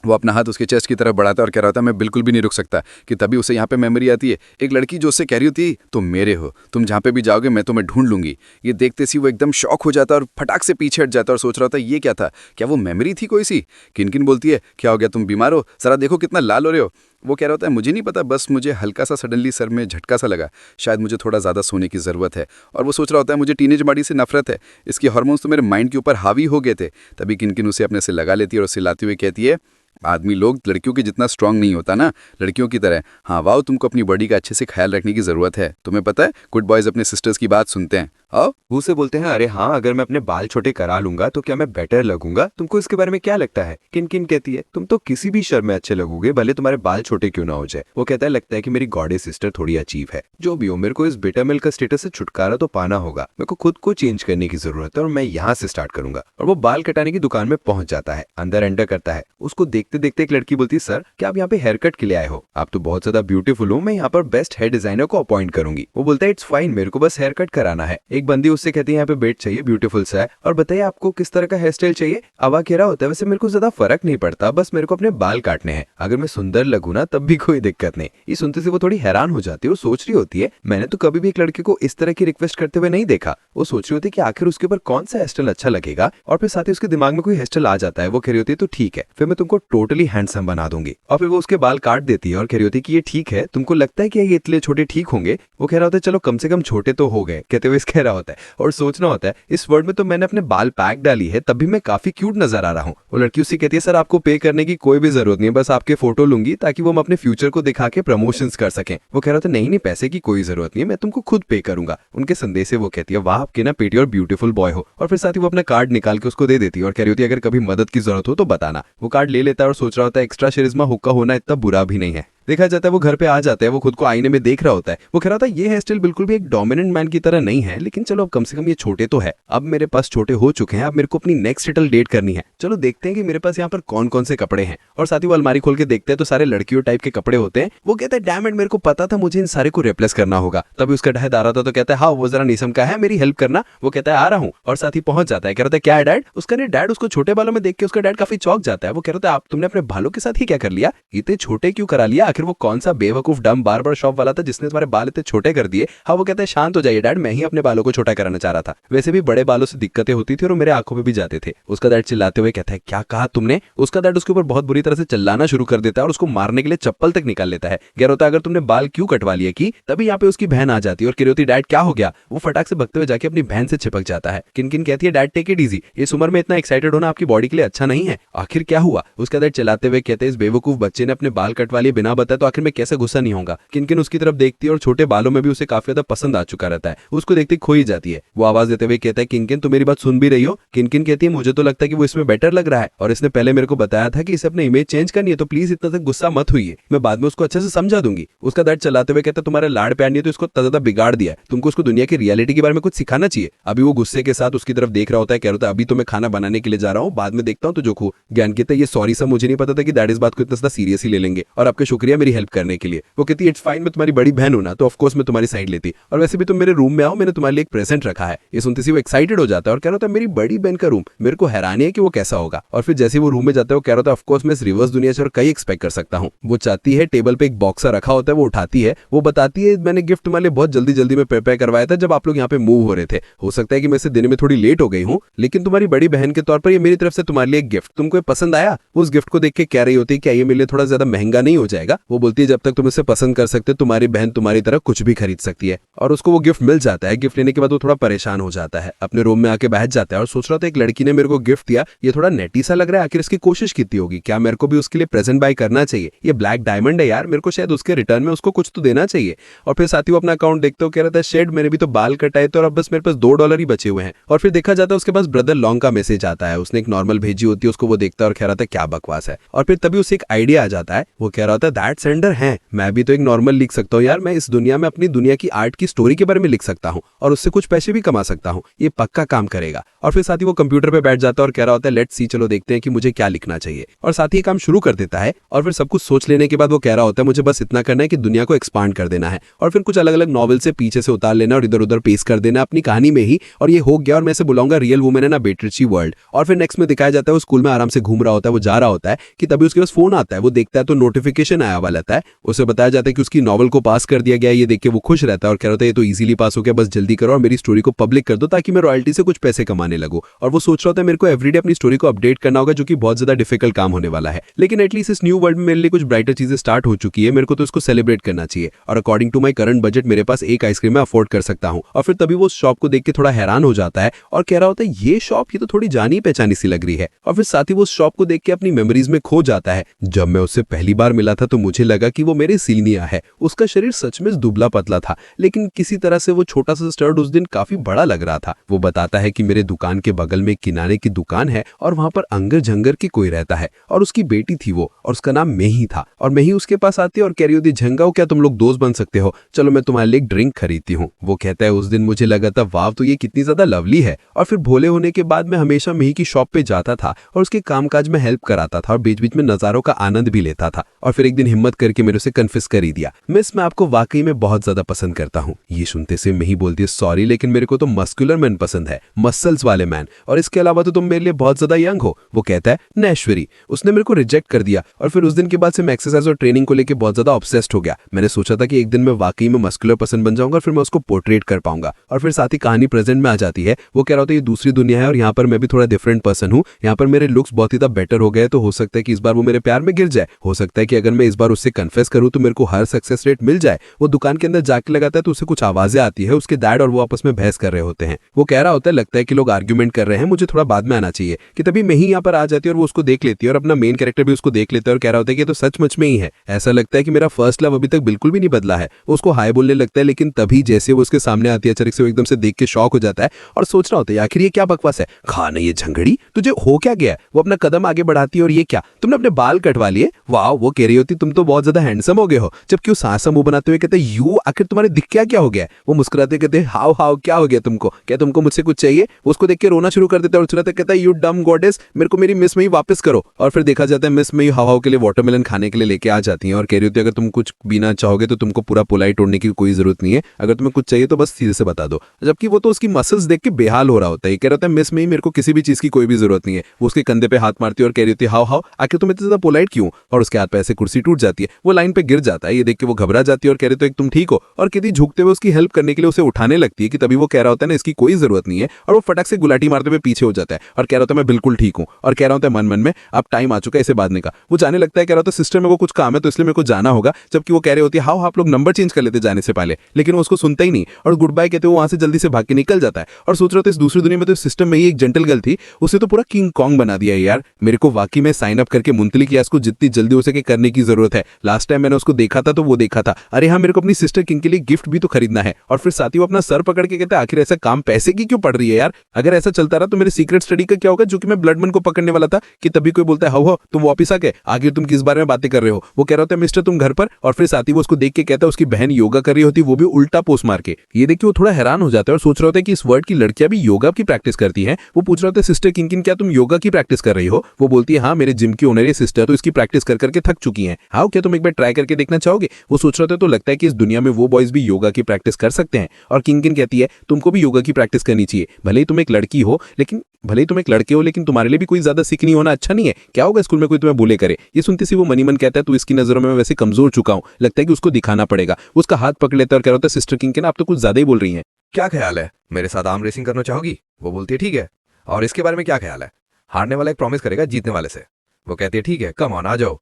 वो अपना हाथ उसके चेस्ट की तरफ बढ़ाता है और कह रहा होता है, मैं बिल्कुल भी नहीं रुक सकता। कि तभी उसे यहाँ पे मेमोरी आती है, एक लड़की जो उससे कह रही होती है, तुम मेरे हो, तुम जहाँ पे भी जाओगे मैं तुम्हें ढूंढ लूंगी। ये देखते सी वो एकदम शॉक हो जाता है और फटाक से पीछे हट जाता है और सोच रहा होता है, ये क्या था? क्या वो मेमोरी थी कोई सी? किनकिन बोलती है, क्या हो गया, तुम बीमार हो? जरा देखो कितना लाल हो रहे हो। वो कह रहा होता है, मुझे नहीं पता, बस मुझे हल्का सा सडनली सर में झटका सा लगा, शायद मुझे थोड़ा ज़्यादा सोने की ज़रूरत है। और वो सोच रहा होता है, मुझे टीनेज बॉडी से नफरत है, इसके हार्मोन्स तो मेरे माइंड के ऊपर हावी हो गए थे। तभी किनकिन उसे अपने से लगा लेती है और उसे लाती हुई कहती है, आदमी लोग लड़कियों के जितना स्ट्रांग नहीं होता ना, लड़कियों की तरह। हाँ वाओ, तुमको अपनी बॉडी का अच्छे से ख्याल रखने की ज़रूरत है। तुम्हें पता है, गुड बॉयज़ अपने सिस्टर्स की बात सुनते हैं। आओ, वो से बोलते हैं, अरे हाँ, अगर मैं अपने बाल छोटे करा लूंगा तो क्या मैं बेटर लगूंगा? तुमको इसके बारे में क्या लगता है? किनकिन कहती है, तुम तो किसी भी शर्म में अच्छे लगोगे, भले तुम्हारे बाल छोटे क्यों ना हो जाए। वो कहता है, लगता है कि मेरी गॉडेस सिस्टर थोड़ी अचीव है। जो भी हो, मेरे को इस बिटर मिल्क का स्टेटस से छुटकारा तो पाना होगा। मेरे को खुद को चेंज करने की जरूरत है और मैं यहाँ से स्टार्ट करूंगा। और वो बाल कटाने की दुकान में पहुंच जाता है, अंदर एंटर करता है। उसको देखते देखते एक लड़की बोलती है, सर क्या आप यहाँ पे हेयर कट के लिए आए हो? आप तो बहुत ज्यादा ब्यूटीफुल हो, मैं यहाँ पर बेस्ट हेयर डिजाइनर को अपॉइंट करूंगी। वो बोलता है, इट्स फाइन, मेरे को बस हेयर कट कराना है। एक बंदी उससे कहती है, यहाँ पे बेट चाहिए, ब्यूटीफुल सा है, और बताइए आपको किस तरह का हेयर स्टाइल चाहिए? अवा कह रहा होता है, वैसे मेरे को ज्यादा फर्क नहीं पड़ता, बस मेरे को अपने बाल काटने हैं, अगर मैं सुंदर लगूं ना तब भी कोई दिक्कत नहीं। ये सुनते से वो थोड़ी हैरान हो जाती है। वो सोच रही होती है, मैंने तो कभी भी एक लड़के को इस तरह की रिक्वेस्ट करते हुए नहीं देखा। वो सोच रही होती है कि आखिर उसके ऊपर कौन सा हेयर स्टाइल अच्छा लगेगा, और फिर साथ ही उसके दिमाग में कोई हेयर स्टाइल आ जाता है। वो कह रही होती है, तो ठीक है, फिर मैं तुमको टोटली हैंडसम बना दूंगी। और फिर वो उसके बाल काट देती है और कह रही होती है कि ये ठीक है, तुमको लगता है कि ये इतने छोटे ठीक होंगे? वो कह रहा होता है, चलो कम से कम छोटे तो हो गए। कहते हुए कह रहा रहा होता है और सोचना होता है इस वर्ल्ड में तो मैंने अपने बाल पैक डाली है तब भी मैं काफी क्यूट नजर आ रहा हूँ। वो लड़की उससे कहती है सर आपको पे करने की कोई भी जरूरत नहीं है, बस आपके फोटो लूंगी ताकि वो हम अपने फ्यूचर को दिखा के प्रमोशंस कर सकें। वो कह रहा था नहीं नहीं पैसे की कोई जरूरत नहीं है, मैं तुमको खुद पे करूंगा। उनके संदेश से वो कहती है वाह आपके ना पेटी और ब्यूटीफुल बॉय हो, और फिर साथ ही वो अपना कार्ड निकाल के उसको दे देती है और कह रही होती है अगर कभी मदद की जरूरत हो तो बताना। वो कार्ड ले लेता है और सोच रहा होता है एक्स्ट्रा शरिज्मा हुक्का होना इतना बुरा भी नहीं है। देखा जाता है वो घर पे आ जाता है, वो खुद को आईने में देख रहा होता है। वो कह रहा था ये हेयर स्टाइल बिल्कुल भी एक डोमिनेंट मैन की तरह नहीं है, लेकिन चलो अब कम से कम ये छोटे तो है। अब मेरे पास छोटे हो चुके हैं, अब मेरे को अपनी नेक्स्ट सेटल डेट करनी है। चलो देखते हैं कि मेरे पास यहाँ पर कौन कौन से कपड़े हैं। और साथ ही वो अलमारी खोल के देखते हैं तो सारे लड़कियों टाइप के कपड़े होते हैं। वो कहता है डैम इट, मेरे को पता था मुझे इन सारे को रिप्लेस करना होगा। तभी उसका डैड आ रहा था तो कहता है हाँ वो जरा निसम का है, मेरी हेल्प करना। वो कहता है आ रहा हूँ, और साथ ही पहुंच जाता है। कह रहा था क्या है डैड? उसका डैड उसको छोटे बालों में देख के उसका डैड काफी चौंक जाता है। वो कह रहा था आप तुमने अपने बालों के साथ ही क्या कर लिया, इतने छोटे क्यों करा लिया? आखिर वो कौन सा बेवकूफ डम बार्बर शॉप वाला था जिसने तुम्हारे बाल इतने छोटे कर दिए? हाँ वो कहता है शांत हो जाइए डैड, मैं ही अपने बालों को छोटा कराना चाह रहा था। वैसे भी बड़े बालों से दिक्कतें होती थी और मेरे आंखों पे भी जाते थे। उसका डैड चिल्लाते हुए कहता है क्या कहा तुमने? उसका डैड उसके ऊपर बहुत बुरी तरह से चिल्लाना शुरू कर देता है और उसको मारने के लिए चप्पल तक निकाल लेता है। कह रहा होता है अगर तुमने बाल क्यों कटवा लिए की? तभी यहाँ पे उसकी बहन आ जाती है और कह रही होती डैड क्या हो गया? वो फटाक से भगते हुए जाके अपनी बहन से चिपक जाता है। किनकिन कहती है डैड टेक इट इजी, इस उम्र में इतना एक्साइटेड होना आपकी बॉडी के लिए अच्छा नहीं है। आखिर क्या हुआ? उसका डैड चिल्लाते हुए कहते हैं इस बेवकूफ बच्चे ने अपने बाल कटवा लिए बिना बताए, तो आखिर में कैसे गुस्सा नहीं होगा? किनकिन उसकी तरफ देखती है और छोटे बालों में भी उसे काफी ज्यादा पसंद आ चुका रहता है। उसको देखते खो ही जाती है। वो आवाज देते हुए कहता है किनकिन तुम मेरी बात सुन भी रही हो? किनकिन कहती है मुझे तो लगता है कि वो इसमें बेटर लग रहा है और इसने पहले मेरे को बताया था कि इसे अपने इमेज चेंज करनी है, तो प्लीज इतना तक गुस्सा मत हुई, मैं बाद में उसको अच्छे से समझा दूंगी। उसका डैड चलाते हुए कहता है तुम्हारे लाड़ प्यार नहीं है तो इसको ज्यादा बिगाड़ दिया है, तुमको उसको दुनिया की रियलिटी के बारे में कुछ सिखाना चाहिए। अभी वो गुस्से के साथ उसकी तरफ देख रहा होता है, कह रहा था अभी तो मैं खाना बनाने के लिए जा रहा हूँ, बाद में देखता हूँ तो जो खू। ज्ञान कहता है ये सॉरी सब मुझे नहीं पता था कि डैड इस बात को इतना ज्यादा सीरियसली ले लेंगे, और आपका शुक्रिया मेरी हेल्प करने के लिए। वो कहती है इट्स फाइन, मैं तुम्हारी बड़ी बहन हूं ना, तो ऑफकोर्स मैं तुम्हारी साइड लेती, और वैसे भी तुम मेरे रूम में आओ, मैंने तुम्हारे लिए एक प्रेजेंट रखा है। ये सुनते ही वो एक्साइटेड हो जाता है और कह रहा था मेरी बड़ी बहन का रूम, मेरे को हैरानी है कि वो कैसा होगा। और फिर जैसे वो रूम में जाता है वो कह रहा था ऑफकोर्स मैं इस रिवर्स दुनिया से और कई एक्सपेक्ट कर सकता हूँ। वो चाहती है टेबल पे एक बॉक्सर रखा होता है, वो उठाती है, वो बताती है मैंने गिफ्ट तुम्हारे लिए बहुत जल्दी जल्दी में प्रिपेयर करवाया था जब आप लोग यहाँ पे मूव हो रहे थे। हो सकता है कि मैं इसे देने में थोड़ी लेट हो गई हूँ, लेकिन तुम्हारी बड़ी बहन के तौर पर ये मेरी तरफ से तुम्हारे लिए एक गिफ्ट, तुमको ये पसंद आया? वो उस गिफ्ट को देख के कह रही होती है क्या ये मेरे लिए थोड़ा ज्यादा महंगा नहीं हो जाएगा? वो बोलती है जब तक तुम इसे पसंद कर सकते तुम्हारी बहन तुम्हारी तरह कुछ भी खरीद सकती है। और उसको वो गिफ्ट मिल जाता है। गिफ्ट लेने के बाद वो थोड़ा परेशान हो जाता है, अपने रूम में आके बैठ जाता है और सोच रहा था एक लड़की ने मेरे को गिफ्ट दिया, ये थोड़ा नेटी सा लग रहा है, आखिर इसकी कोशिश कितनी होगी, क्या मेरे को भी उसके लिए प्रेजेंट बाय करना चाहिए? ये ब्लैक डायमंड है यार, मेरे को शायद उसके रिटर्न में उसको कुछ तो देना चाहिए। और फिर साथ ही वो अपना अकाउंट देखते हो, कह रहा था शेड मैंने भी तो बाल कटाए थे और अब बस मेरे पास $2 ही बचे हुए हैं। और फिर देखा जाता है उसके पास ब्रदर लॉन्ग का मैसेज आता है, उसने एक नॉर्मल भेजी होती है, उसको वो देखता है और कह रहा था क्या बकवास है। और फिर तभी उसे एक आइडिया आ जाता है, वो कह रहा था दैट सेंडर है, मैं भी तो एक नॉर्मल लिख सकता हूँ यार, मैं इस दुनिया में अपनी दुनिया की आर्ट की स्टोरी के बारे में लिख सकता हूँ और उससे कुछ पैसे भी कमा सकता हूँ, ये पक्का काम करेगा। और फिर साथ ही वो कंप्यूटर पे बैठ जाता है और कह रहा होता है लेट्स सी, चलो देखते हैं कि मुझे क्या लिखना चाहिए। और साथ ही काम शुरू कर देता है और फिर सब कुछ सोच लेने के बाद वो कह रहा होता है मुझे बस इतना करना है कि दुनिया को एक्सपांड कर देना है और फिर कुछ अलग अलग नॉवेल से पीछे से उतार लेना और इधर उधर पेश कर देना अपनी कहानी में ही, और ये हो गया। और मैं इसे बुलाऊंगा रियल वुमेन है ना बेट्रिची वर्ल्ड। और फिर नेक्स्ट में दिखाया जाता है वो स्कूल में आराम से घूम रहा होता है, वो जा रहा होता है कि तभी उसके पास फोन आता है, वो देखता है तो नोटिफिकेशन आया हुआ रहता है, उसे बताया जाता है कि उसकी नॉवल को पास कर दिया गया। ये देख के वो खुश रहता है और कह रहा था ये तो इजीली पास हो गया, बस जल्दी करो और मेरी स्टोरी को पब्लिक कर दो ताकि मैं रॉयल्टी से कुछ पैसे कमाने लगूं। और वो सोच रहा होता है मेरे को एवरीडे अपनी स्टोरी को अपडेट करना होगा, जो कि बहुत ज्यादा डिफिकल्ट काम होने वाला है, लेकिन एटलीस्ट इस न्यू वर्ल्ड में मेरे लिए कुछ ब्राइटर चीजें स्टार्ट हो चुकी है, मेरे को तो इसको सेलिब्रेट करना चाहिए। और according to my current budget मेरे पास एक आइसक्रीम मैं अफोर्ड कर सकता हूँ। और फिर तभी वो शॉप को देख के थोड़ा हैरान हो जाता है और कह रहा होता है ये शॉप, ये तो थोड़ी जानी पहचानी सी लग रही है। और फिर साथ ही वो शॉप को देख के अपनी मेमोरीज में खो जाता है। जब मैं उससे पहली बार मिला था तो मुझे लगा कि वो मेरे सीनियर है, उसका शरीर सच में दुबला पतला था, लेकिन किसी तरह से वो छोटा सा स्टर्ड उस दिन काफी बड़ा लग रहा था। वो बताता है कि मेरे दुकान के बगल में किनारे की दुकान है और वहां पर अंगर झंगर की कोई रहता है और उसकी बेटी थी वो, और उसका नाम मेही था। और मेही उसके पास आती है और कह रही होती झंगाओ क्या तुम लोग दोस्त बन सकते हो, चलो मैं तुम्हारे लिए एक ड्रिंक खरीदती हूँ। वो कहता है उस दिन मुझे लगा था वाव तो ये कितनी ज्यादा लवली है। और फिर भोले होने के बाद मैं हमेशा मेही की शॉप पे जाता था और उसके कामकाज में हेल्प कराता था और बीच बीच में नजारों का आनंद भी लेता था। और फिर एक दिन हिम्मत करके मेरे से कन्फेस कर ही दिया, मिस मैं आपको वाकई में बहुत ज्यादा पसंद करता हूँ। ये सुनते से मेही बोलती है सॉरी लेकिन मेरे को तो मस्कुलर मैन पसंद है, मसल्स वाले मैन, और इसके अलावा तो तुम मेरे लिए बहुत ज्यादा यंग हो। वो कहता है नैश्वरी, उसने मेरे को रिजेक्ट कर दिया। और फिर उस दिन के बाद से मैं एक्सरसाइज और ट्रेनिंग को लेकर बहुत ज्यादा ऑब्सेस्ड हो गया। मैंने सोचा था कि एक दिन मैं वाकई में मस्कुलर पर्सन बन जाऊंगा और फिर मैं उसको पोर्ट्रेट कर पाऊंगा। और फिर साथ ही कहानी प्रेजेंट में आ जाती है। वो कह रहा होता है ये दूसरी दुनिया है और यहाँ पर मैं भी थोड़ा डिफरेंट पर्सन हूँ, यहाँ पर मेरे लुक्स बहुत ही बेटर हो गए, तो हो सकता है कि इस बार वो मेरे प्यार में गिर जाए, हो सकता है कि अगर मैं इस बार और उससे कन्फेस करूँ तो मेरे को हर सक्सेस रेट मिल जाए। वो दुकान के अंदर जाके लगाता है तो उसे कुछ आवाजें आती है, उसके डैड और वो आपस में बहस कर रहे होते हैं। वो कह रहा होता है लगता है कि लोग आर्ग्यूमेंट कर रहे हैं, मुझे थोड़ा बाद में आना चाहिए। कि तभी मैं ही यहाँ पर आ जाती है और वो उसको देख लेती है और अपना मेन कैरेक्टर भी उसको देख लेता है और कह रहा होता है कि ये तो सचमुच में ही है। ऐसा लगता है कि मेरा फर्स्ट लव अभी तक बिल्कुल भी नहीं बदला है। वो उसको हाय बोलने लगता है, लेकिन तभी जैसे वो उसके सामने आती है अचानक से वो एकदम से देख के शॉक हो जाता है और सोच रहा होता है आखिर ये क्या बकवास है, खा नहीं ये झंगड़ी, तुझे हो क्या गया है। वो अपना कदम आगे बढ़ाती है और ये क्या, तुमने अपने बाल कटवा लिए, वाह। वो कह रही होती तुम तो बहुत ज्यादा हैंडसम हो गए हो, जबकि वो सांस मुंह बनाते हुए कहते यू आखिर तुम्हारे दिख क्या हो गया है। वो मुस्कुराते कहते हाउ हाउ क्या हो गया तुमको, क्या तुमको मुझसे कुछ चाहिए। वो उसको देख के रोना शुरू कर देता है और सुनाते कहता है यू डम गॉडेस, मेरे को मेरी मिस मई वापस करो। और फिर देखा जाता है मिस मई हाउ हाउ के लिए वाटरमेलन खाने के लिए लेके आ जाती है और कह रही होती है अगर तुम कुछ पीना चाहोगे तो तुमको पूरा पोलाइट तोड़ने की कोई जरूरत नहीं है, अगर तुम्हें कुछ चाहिए तो बस सीधे से बता दो। जबकि वो तो उसकी मसल्स देख के बेहाल हो रहा होता है, कह रहा होता है मिस मई मेरे को किसी भी चीज की कोई भी जरूरत नहीं है। वो उसके कंधे पे हाथ मारती है और कह रही होती है हाउ हाउ आखिर तुम इतना ज्यादा पोलाइट क्यों। और उसके हाथ पे ऐसे कुर्सी टूट जाती है, वो लाइन पे गिर जाता है। ये देख के वो घबरा जाती है और कह रही तुम ठीक हो, और कहती झुकते हुए उसकी हेल्प करने के लिए उसे उठाने लगती है कि तभी वो कह रहा होता है ना इसकी कोई जरूरत नहीं है, और वो फटक से गुलाटी मारते हुए पीछे हो जाता है और कह रहा होता है मैं बिल्कुल ठीक हूँ। और कह रहा होता है मन मन में अब टाइम आ चुका है इसे बांधने का। वो जाने लगता है, कह रहा होता है सिस्टर मेरे को कुछ काम है तो इसलिए मेरे को जाना होगा। जबकि वो कह रही होती है हाउ आप लोग नंबर चेंज कर लेते जाने से पहले, लेकिन वो उसको सुनता ही नहीं और गुड बाय कहते हुए वहां से जल्दी से भाग के निकल जाता है। और सोच रहा होता है इस दूसरी दुनिया में तो सिस्टम में ही एक जेंटल गर्ल थी, उसे तो पूरा किंग कॉन्ग बना दिया है यार। मेरे को वाकई में साइन अप करके मुंतली किया, इसको जितनी जल्दी हो सके करने की जरूरत है। लास्ट टाइम मैंने उसको देखा था तो वो देखा था, अरे हाँ मेरे को अपनी सिस्टर किंग के लिए गिफ्ट भी तो खरीदना है। और फिर साथ ही वो अपना सर पकड़ के कहता है आखिर ऐसा काम पैसे की क्यों पड़ रही है यार, अगर ऐसा चलता रहा तो मेरे सीक्रेट स्टडी का क्या होगा जो कि मैं ब्लडमैन को पकड़ने वाला था। कि तभी कोई बोलता है हाउ तुम वापस आ गए, आगे तुम किस बारे में बातें कर रहे हो। वो कह रहा होता है मिस्टर तुम घर पर, और फिर साथ ही वो उसको देख के कहता है उसकी बहन योगा कर रही होती, वो भी उल्टा पोस्ट मार के। ये देख के वो थोड़ा हैरान हो जाता है और सोच रहा होता है कि इस वर्ल्ड की लड़कियां भी योगा की प्रैक्टिस करती हैं। वो पूछ रहा होता है सिस्टर किंकिन क्या तुम योगा की प्रैक्टिस कर रही हो। वो बोलती है हाँ मेरे जिम की ओनर है सिस्टर, तो इसकी प्रैक्टिस कर करके थक चुकी है। हाँ क्या तुम एक बार ट्राई करके देखना चाहोगे। वो सोच रहा था तो लगता है कि इस दुनिया में वो बॉयज भी योगा की प्रैक्टिस कर सकते हैं। और किंकिन कहती है तुमको भी योगा की प्रैक्टिस करनी चाहिए, भले ही तुम एक लड़की हो लेकिन तुम्हारे लिए भी कोई ज्यादा सीख नहीं होना अच्छा नहीं है। क्या होगा स्कूल में कोई तुम्हें बुले करे। ये सुनते सी वो मनी मन कहता है तू इसकी नजरों में मैं वैसे कमजोर चुका हूं, लगता है कि उसको दिखाना पड़ेगा। उसका हाथ पकड़ लेता है और कह रहा होता है सिस्टर किंकिन आप तो कुछ ज्यादा ही बोल रही हैं। क्या ख्याल है, मेरे साथ आर्म रेसिंग करना चाहोगी। वो बोलती है ठीक है। और इसके बारे में क्या ख्याल है, हारने वाला एक प्रॉमिस करेगा जीतने वाले से। वो कहती है ठीक है कम ऑन आ जाओ।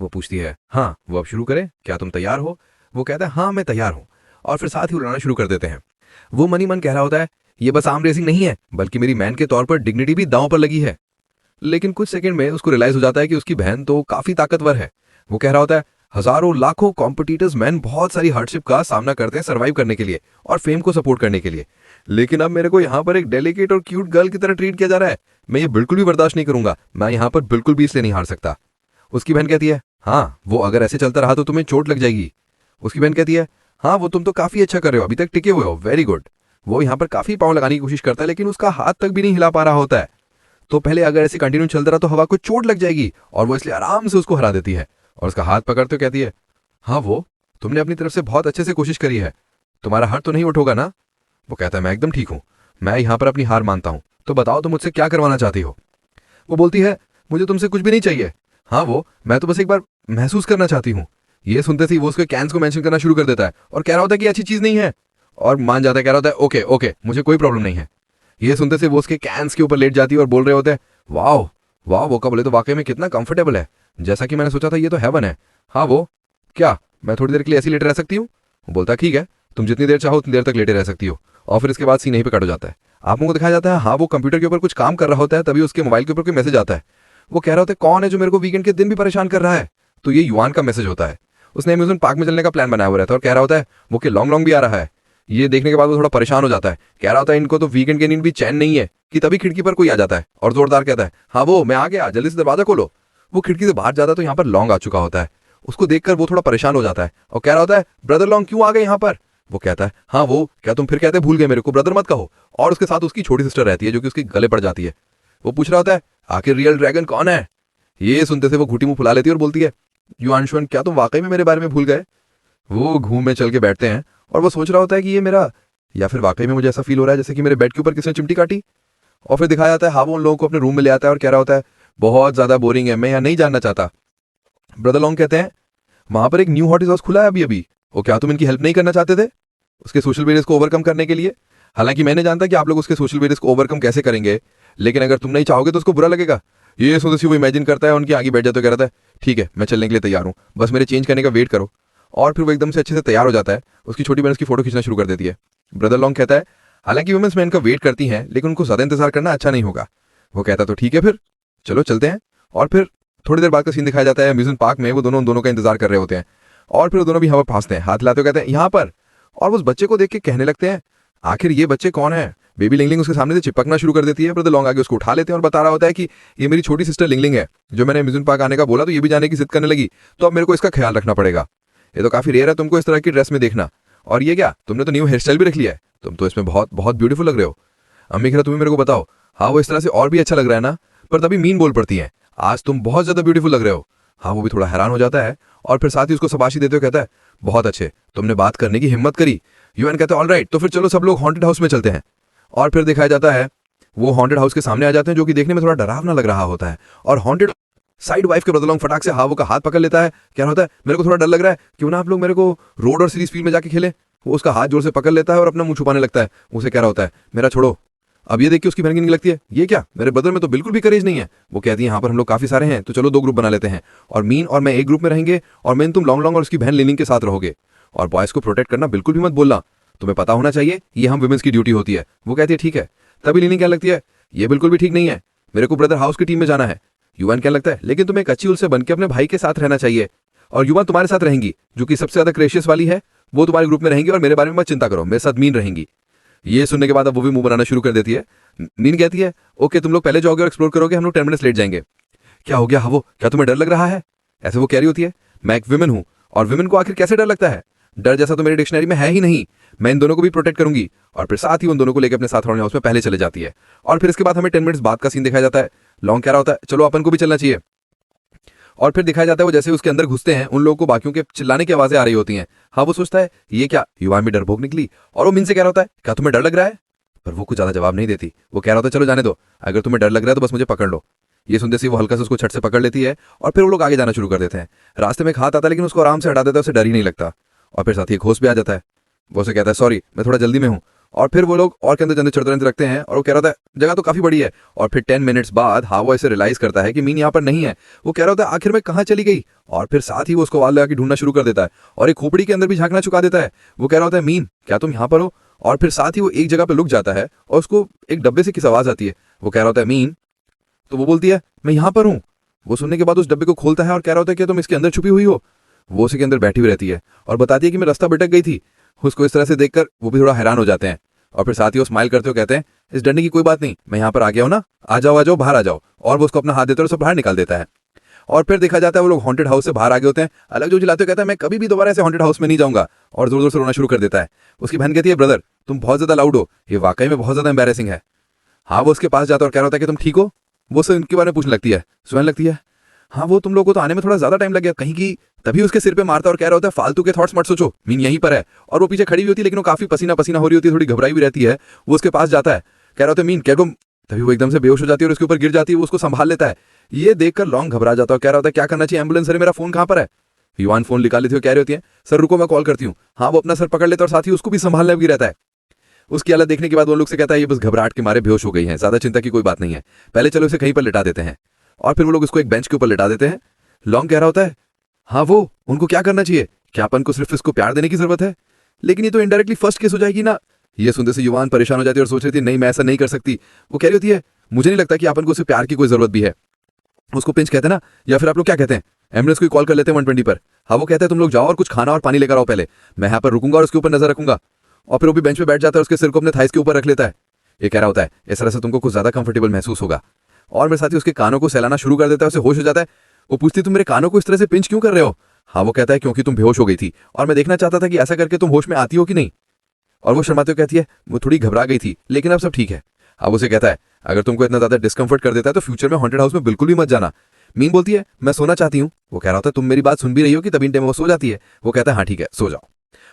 वो पूछती है हाँ वो अब शुरू करें, क्या तुम तैयार हो। वो कहता है हाँ मैं तैयार हूँ। और फिर साथ ही उड़ाना शुरू कर देते हैं। वो मनी मन कह रहा होता है ये बस आर्म रेसिंग नहीं है, बल्कि मेरी मैन के तौर पर डिग्निटी भी दांव पर लगी है। लेकिन कुछ सेकंड में उसको रियलाइज हो जाता है कि उसकी बहन तो काफी ताकतवर है। वो कह रहा होता है हजारों लाखों कॉम्पिटिटर्स मैन बहुत सारी हार्डशिप का सामना करते हैं सर्वाइव करने के लिए और फेम को सपोर्ट करने के लिए, लेकिन अब मेरे को यहाँ पर एक डेलिकेट और क्यूट गर्ल की तरह ट्रीट किया जा रहा है। मैं ये बिल्कुल भी बर्दाश्त नहीं करूंगा, मैं यहाँ पर बिल्कुल भी इसलिए नहीं हार सकता। उसकी बहन कहती है हाँ वो अगर ऐसे चलता रहा तो तुम्हें चोट लग जाएगी। उसकी बहन कहती है हाँ वो तुम तो काफी अच्छा कर रहे हो, अभी तक टिके हुए हो, वेरी गुड। वो यहाँ पर काफी पाँव लगाने की कोशिश करता है लेकिन उसका हाथ तक भी नहीं हिला पा रहा होता है। तो पहले अगर ऐसे कंटिन्यू चलता रहा तो हवा को चोट लग जाएगी और वो इसलिए आराम से उसको हरा देती है और उसका हाथ पकड़ते कहती है हाँ वो तुमने अपनी तरफ से बहुत अच्छे से कोशिश करी है, तुम्हारा हाथ तो नहीं उठोगा ना। वो कहता है मैं एकदम ठीक हूँ, मैं यहाँ पर अपनी हार मानता हूँ, तो बताओ तुम मुझसे क्या करवाना चाहती हो। वो बोलती है मुझे तुमसे कुछ भी नहीं चाहिए, हाँ वो मैं तो बस एक बार महसूस करना चाहती हूँ। ये सुनते ही वो उसके कैंस को मेंशन करना शुरू कर देता है और कह रहा होता है कि अच्छी चीज नहीं है, और मान जाता है, कह रहा होता है ओके ओके मुझे कोई प्रॉब्लम नहीं है। ये सुनते से वो उसके कैंस के ऊपर लेट जाती है और बोल रहे होते हैं वाह वाह। वो का बोले तो वाकई में कितना कंफर्टेबल है, जैसा कि मैंने सोचा था ये तो हेवन है। हाँ वो क्या मैं थोड़ी देर के लिए ऐसी लेटे रह सकती हूँ। वो बोलता है ठीक है तुम जितनी देर चाहो उतनी देर तक लेटे रह सकती हो। और फिर इसके बाद सीन यहीं पे कट हो जाता है। आप लोगों को दिखाया जाता है हाँ वो कंप्यूटर के ऊपर कुछ काम कर रहा होता है, तभी उसके मोबाइल के ऊपर कोई मैसेज आता है। वो कह रहा होता है कौन है जो मेरे को वीकेंड के दिन भी परेशान कर रहा है। तो ये युवान का मैसेज होता है। उसने अम्यूजमेंट पार्क में चलने का प्लान बनाया हुआ रहता है और कह रहा होता है वो कि लॉन्ग लॉन्ग भी आ रहा है। ये देखने के बाद वो थोड़ा परेशान हो जाता है, कह रहा होता है इनको तो वीकेंड की नींद भी चैन नहीं है। कि तभी खिड़की पर कोई आ जाता है और जोरदार कहता है हाँ वो मैं आ गया, जल्दी से दरवाजा खोलो। वो खिड़की से बाहर जाता है तो यहाँ पर लॉन्ग आ चुका होता है। उसको देखकर वो थोड़ा परेशान हो जाता है और कह रहा होता है ब्रदर लॉन्ग क्यों आ गए यहाँ पर। वो कहता है हाँ वो क्या तुम फिर कहते भूल गए मेरे को, ब्रदर मत कहो। और उसके साथ उसकी छोटी सिस्टर रहती है जो कि उसके गले पड़ जाती है। वो पूछ रहा होता है आखिर रियल ड्रैगन कौन है। ये सुनते से वो घुटी मुंह फुला लेती है और बोलती है युवांशुअन क्या तुम वाकई में मेरे बारे में भूल गए। वो घूम में चल के बैठते हैं और वो सोच रहा होता है कि ये मेरा, या फिर वाकई में मुझे ऐसा फील हो रहा है जैसे कि मेरे बेड के ऊपर किसने चिमटी काटी। और फिर दिखाया जाता है हाँ वो उन लोगों को अपने रूम में ले आता है और कह रहा होता है बहुत ज्यादा बोरिंग है, मैं यहाँ नहीं जानना चाहता। ब्रदर लॉन्ग कहते हैं वहां पर एक न्यू हॉट हाउस खुला है अभी अभी, वो क्या तुम इनकी हेल्प नहीं करना चाहते थे उसके सोशल बेरियर्स को ओवरकम करने के लिए। हालांकि मैंने जानता कि आप लोग उसके सोशल बेरियर्स को ओवरकम कैसे करेंगे, लेकिन अगर तुम नहीं चाहोगे तो उसको बुरा लगेगा। ये सोचते वो इमेजिन करता है उनकी आगे बैठ जाता है, कह रहा है ठीक है, मैं चलने के लिए तैयार हूँ, बस मेरे चेंज करने का वेट करो। और फिर वो एकदम से अच्छे से तैयार हो जाता है, उसकी छोटी बहन उसकी फोटो खींचना शुरू कर देती है। ब्रदर लॉन्ग कहता है, हालांकि वुमेन्स मैन का वेट करती हैं, लेकिन उनको ज़्यादा इंतजार करना अच्छा नहीं होगा। वो कहता तो ठीक है, फिर चलो चलते हैं। और फिर थोड़ी देर बाद का सीन दिखाया जाता है अम्यूजमेंट पार्क में, वो दोनों उन दोनों का इंतजार कर रहे होते हैं। और फिर वो दोनों भी हवा फांसते हैं, हाथ लाते हुए कहते हैं यहाँ पर। और वो उस बच्चे को देख के कहने लगते हैं, आखिर ये बच्चे कौन है। बेबी लिंगलिंग उसके सामने से चिपकना शुरू कर देती है। ब्रदर लॉन्ग आगे उसको उठा लेते हैं और बता रहा होता है कि ये मेरी छोटी सिस्टर लिंगलिंग है, जो मैंने अम्यूजमेंट पार्क आने का बोला तो ये भी जाने की जिद करने लगी, तो अब मेरे को इसका ख्याल रखना पड़ेगा। ये तो काफी रेयर है तुमको इस तरह की ड्रेस में देखना। और ये क्या, तुमने तो न्यू हेयर स्टाइल भी रख लिया है, तुम तो इसमें बहुत बहुत ब्यूटीफुल लग रहे हो। अम्मी कह रहा तुम्हें मेरे को बताओ। हाँ, वो इस तरह से और भी अच्छा लग रहा है ना। पर तभी मीन बोल पड़ती है, आज तुम बहुत ज्यादा ब्यूटीफुल लग रहे हो। हाँ, वो भी थोड़ा हैरान हो जाता है और फिर साथ ही उसको शाबाशी देते हुए कहता है, बहुत अच्छे, तुमने बात करने की हिम्मत करी। यूएन कहता है ऑलराइट, तो फिर चलो सब लोग हॉन्टेड हाउस में चलते हैं। और फिर दिखाया जाता है वो हॉन्टेड हाउस के सामने आ जाते हैं, जो कि देखने में थोड़ा डरावना लग रहा होता है। और हॉन्टेड साइड वाइफ के ब्रदर लॉन्ग फटाक से हावो का हाथ पकड़ लेता है। क्या होता है, मेरे को थोड़ा डर लग रहा है, क्यों ना आप लोग मेरे को रोड और सीरीज फील्ड में जाके खेले। वो उसका हाथ जोर से पकड़ लेता है और अपना मुंह छुपाने लगता है। उसे कह रहा होता है, मेरा छोड़ो। अब ये देख के उसकी बहन की नहीं लगती है, ये क्या, मेरे ब्रदर में तो बिल्कुल भी करेज नहीं है। वो कहती है, यहाँ पर हम लोग काफी सारे हैं, तो चलो 2 ग्रुप बना लेते हैं, और मीन और मैं एक ग्रुप में रहेंगे, और मैन तुम लॉन्ग लॉन्ग और उसकी बहन लिनिंग के साथ रहोगे। और बॉयज को प्रोटेक्ट करना बिल्कुल भी मत बोलना, तुम्हें पता होना चाहिए ये हम वुमेन्स की ड्यूटी होती है। वो कहती है ठीक है। तभी लिनिंग क्या लगती है, ये बिल्कुल भी ठीक नहीं है, मेरे को ब्रदर हाउस की टीम में जाना है। युवान क्या लगता है, लेकिन तुम्हें एक अच्छी उल से बन के अपने भाई के साथ रहना चाहिए, और युवा तुम्हारे साथ रहेंगी, जो कि सबसे ज्यादा क्रेशियस वाली है, वो तुम्हारे ग्रुप में रहेंगी, और मेरे बारे में मत चिंता करो, मेरे साथ मीन रहेंगी। ये सुनने के बाद अब वो भी मुंह बनाना शुरू कर देती है। मीन कहती है, ओके तुम लोग पहले जाओगे और एक्सप्लोर करोगे, हम लोग 10 मिनट्स लेट जाएंगे। क्या हो गया हवो, क्या तुम्हें डर लग रहा है, ऐसे वो कह रही होती है। मैं एक विमेन हूं, और विमेन को आखिर कैसे डर लगता है, डर जैसा तो मेरी डिक्शनरी में है ही नहीं। मैं इन दोनों को भी प्रोटेक्ट करूंगी। और फिर साथ ही उन दोनों को लेकर अपने साथ हॉन्टेड हाउस में पहले चले जाती है। और फिर इसके बाद हमें 10 मिनट्स बाद का सीन दिखाया जाता है। लॉन्ग कह रहा होता है, चलो अपन को भी चलना चाहिए। और फिर दिखाया जाता है वो जैसे उसके अंदर घुसते हैं, उन लोगों को बाकियों के चिल्लाने की आवाजें आ रही होती हैं। हाँ, वो सोचता है ये क्या, युवान में डरपोक निकली। और वो मीन से कह रहा होता है, क्या तुम्हें डर लग रहा है, पर वो कुछ ज्यादा जवाब नहीं देती। वो कह रहा होता है, चलो जाने दो, अगर तुम्हें डर लग रहा है तो बस मुझे पकड़ लो। ये सुनते से वो हल्का से उसको छट से पकड़ लेती है, और फिर वो लोग आगे जाना शुरू कर देते हैं। रास्ते में एक हाथ आता है, लेकिन उसको आराम से हटा देता है, उसे डर ही नहीं लगता। और फिर साथ ही एक होश भी आ जाता है। वो उसे कहता है, सॉरी मैं थोड़ा जल्दी में हूँ। और फिर वो लोग और के अंदर चढ़ते रखते हैं, और वो कह रहा था जगह तो काफी बड़ी है। और फिर 10 मिनट्स बाद हावो ऐसे रियलाइज करता है कि मीन यहाँ पर नहीं है। वो कह रहा होता है, आखिर में कहाँ चली गई। और फिर साथ ही वो उसको वाल लगा के ढूंढना शुरू कर देता है, और एक खोपड़ी के अंदर भी झांकना चुका देता है। वो कह रहा होता है, मीन क्या तुम यहाँ पर हो। और फिर साथ ही वो एक जगह पर लुक जाता है, और उसको एक डब्बे से किस आवाज आती है। वो कह रहा होता है, मीन। तो वो बोलती है, मैं यहाँ पर हूँ। वो सुनने के बाद उस डब्बे को खोलता है और कह रहा होता है कि तुम इसके अंदर छुपी हुई हो। वो उसी के अंदर बैठी हुई रहती है और बताती है कि मैं रास्ता भटक गई थी। उसको इस तरह से देखकर वो भी थोड़ा हैरान हो जाते हैं। और फिर साथ ही वो स्माइल करते हुए कहते हैं, इस डरने की कोई बात नहीं, मैं यहाँ पर आ गया हूँ ना, आ जाओ बाहर आ जाओ। और वो उसको अपना हाथ देते और सब बाहर निकाल देता है। और फिर देखा जाता है वो लोग हॉन्टेड हाउस से बाहर आ गए होते हैं। अलग जो चिल्लाते हुए कहता है, मैं कभी भी दोबारा ऐसे हॉन्टेड हाउस में नहीं जाऊंगा, और जोर जोर से रोना शुरू कर देता है। उसकी बहन कहती है, ब्रदर तुम बहुत ज्यादा लाउड हो, ये वाकई में बहुत ज्यादा एम्बैरेसिंग है। हाँ, वो उसके पास जाता है और कह रहा होता है कि तुम ठीक हो। वो उससे उनके बारे में पूछने लगती है, सुनने लगती है, हाँ वो तुम लोगों को तो आने में थोड़ा ज्यादा टाइम लग गया कहीं की। तभी उसके सिर पे मारता और कह रहा होता है, फालतू के थॉट्स मत सोचो, मीन यहीं पर है। और वो पीछे खड़ी हुई होती है, लेकिन वो काफी पसीना पसीना हो रही होती है, थोड़ी घबराई हुई रहती है। वो उसके पास जाता है, कह रहा होता है, मीन क्या तुम। तभी वो एकदम से बेहोश हो जाती है और उसके ऊपर गिर जाती है। वो उसको संभाल लेता है। ये देखकर लॉन्ग घबरा जाता है और कह रहा होता है, क्या करना चाहिए, एम्बुलेंस, अरे मेरा फोन कहाँ पर है। युवान फोन निकाल लेती है, कह रही होती है, सर रुको मैं कॉल करती हूँ। हाँ, वो अपना सर पकड़ लेता है और साथ ही उसको भी संभालने भी रहता है। उसकी हालत देखने के बाद वो लोग से कहता है, ये बस घबराहट के मारे बेहोश हो गई है, ज्यादा चिंता की कोई बात नहीं है, पहले चलो इसे कहीं पर लिटा देते हैं। और फिर वो लोग उसको एक बेंच के ऊपर लिटा देते हैं। लॉन्ग कह रहा होता है, हाँ वो उनको क्या करना चाहिए, क्या अपन को सिर्फ इसको प्यार देने की जरूरत है, लेकिन ये तो इनडायरेक्टली फर्स्ट केस हो जाएगी ना। ये सुनते से युवान परेशान हो जाती है और सोच रही थी, नहीं मैं ऐसा नहीं कर सकती। वो कह रही होती है, मुझे नहीं लगता कि अपन को सिर्फ प्यार की कोई जरूरत भी है। उसको पिंच कहते हैं ना, या फिर आप लोग क्या कहते हैं, एम्बुलेंस को कॉल कर लेते हैं 120 पर। हाँ, वो कहता है तुम लोग जाओ और कुछ खाना और पानी लेकर आओ, पहले मैं यहाँ पर रुकूंगा और उसके ऊपर नजर रखूंगा। और फिर वो भी बेंच पे बैठ जाता है, उसके सिर को अपने थाइस के ऊपर रख लेता है। ये कह रहा होता है, इस तरह से तुमको कुछ ज्यादा कंफर्टेबल महसूस होगा। और मेरे साथ ही उसके कानों को सहलाना शुरू कर देता है, उसे होश हो जाता है। वो पूछती, तुम मेरे कानों को इस तरह से पिंच क्यों कर रहे हो। हाँ, वो कहता है, क्योंकि तुम बेहोश हो गई थी और मैं देखना चाहता था कि ऐसा करके तुम होश में आती हो कि नहीं। और वो शर्माते हुए कहती है, वो थोड़ी घबरा गई थी, लेकिन अब सब ठीक है। अब उसे कहता है, अगर तुमको इतना ज्यादा डिस्कंफर्ट कर देता है तो फ्यूचर में हॉन्टेड हाउस में बिल्कुल भी मत जाना। मीन बोलती है, मैं सोना चाहती हूँ। वो कह रहा होता है, तुम मेरी बात सुन भी रही हो कि तभी इन टाइम वो सो जाती है। वो कहता है, हाँ ठीक है सो जाओ।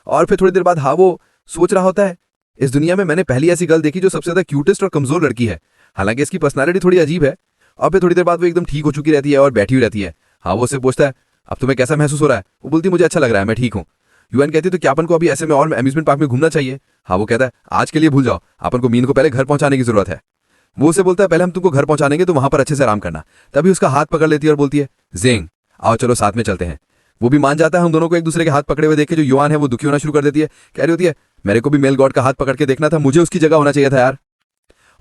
और फिर थोड़ी देर बाद हाँ वो सोच रहा होता है, इस दुनिया में मैंने पहली ऐसी गर्ल देखी जो सबसे ज्यादा क्यूटेस्ट और कमजोर लड़की है। हालांकि इसकी पर्सनालिटी थोड़ी अजीब है। और फिर थोड़ी देर बाद वो एकदम ठीक हो चुकी रहती है और बैठी हुई रहती है। हाँ, वो उससे पूछता है, अब तुम्हें कैसा महसूस हो रहा है। वो बोलती है, मुझे अच्छा लग रहा है, मैं ठीक हूँ। यूएन कहती है, तो क्या अपन को अभी ऐसे में और अम्यूजमेंट पार्क में घूमना चाहिए। हाँ, वो कहता है, आज के लिए भूल जाओ, अपन को मीन को पहले घर पहुंचाने की जरूरत है। वो उसे बोलता है, पहले हम तुमको घर पहुंचानेंगे तो वहां पर अच्छे से आराम करना। तभी उसका हाथ पकड़ लेती है और बोलती है, जेंग आओ चलो साथ में चलते हैं। वो भी मान जाता है। हम दोनों को एक दूसरे के हाथ पकड़े हुए देख के जो युआन है वो दुखी होना शुरू कर देती है। कह रही होती है, मेरे को भी मेल गॉड का हाथ पकड़ के देखना था, मुझे उसकी जगह होना चाहिए था यार।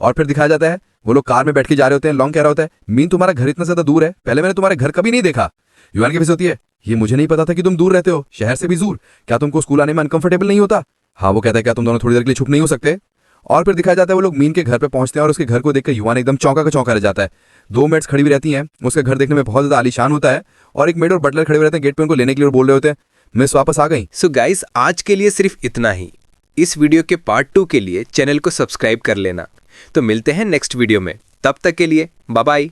और फिर दिखाया जाता है वो लोग कार में बैठ के जा रहे होते हैं। लॉन्ग कह रहा होता है, मीन तुम्हारा घर इतना ज्यादा दूर है, पहले मैंने तुम्हारे घर कभी नहीं देखा। युआन की वजह होती है, ये मुझे नहीं पता था कि तुम दूर रहते हो, शहर से भी दूर, क्या तुमको स्कूल आने में अनकंफर्टेबल नहीं होता? हाँ, वो कहता है क्या तुम दोनों थोड़ी देर के लिए चुप नहीं हो सकते? और फिर दिखाया जाता है वो लोग मीन के घर पे पहुंचते हैं और उसके घर को देखकर युआन एकदम चौंका का चौंका रह जाता है। 2 मेड्स खड़ी हुई रहती हैं, उसका घर देखने में बहुत ज्यादा आलीशान होता है और एक मेड और बटलर खड़े हुए रहते हैं गेट पे उनको लेने के लिए और बोल रहे होते हैं, मिस वापस आ गई। सो गाइस, आज के लिए सिर्फ इतना ही। इस वीडियो के पार्ट 2 के लिए चैनल को सब्सक्राइब कर लेना। तो मिलते हैं नेक्स्ट वीडियो में, तब तक के लिए बाय बाय।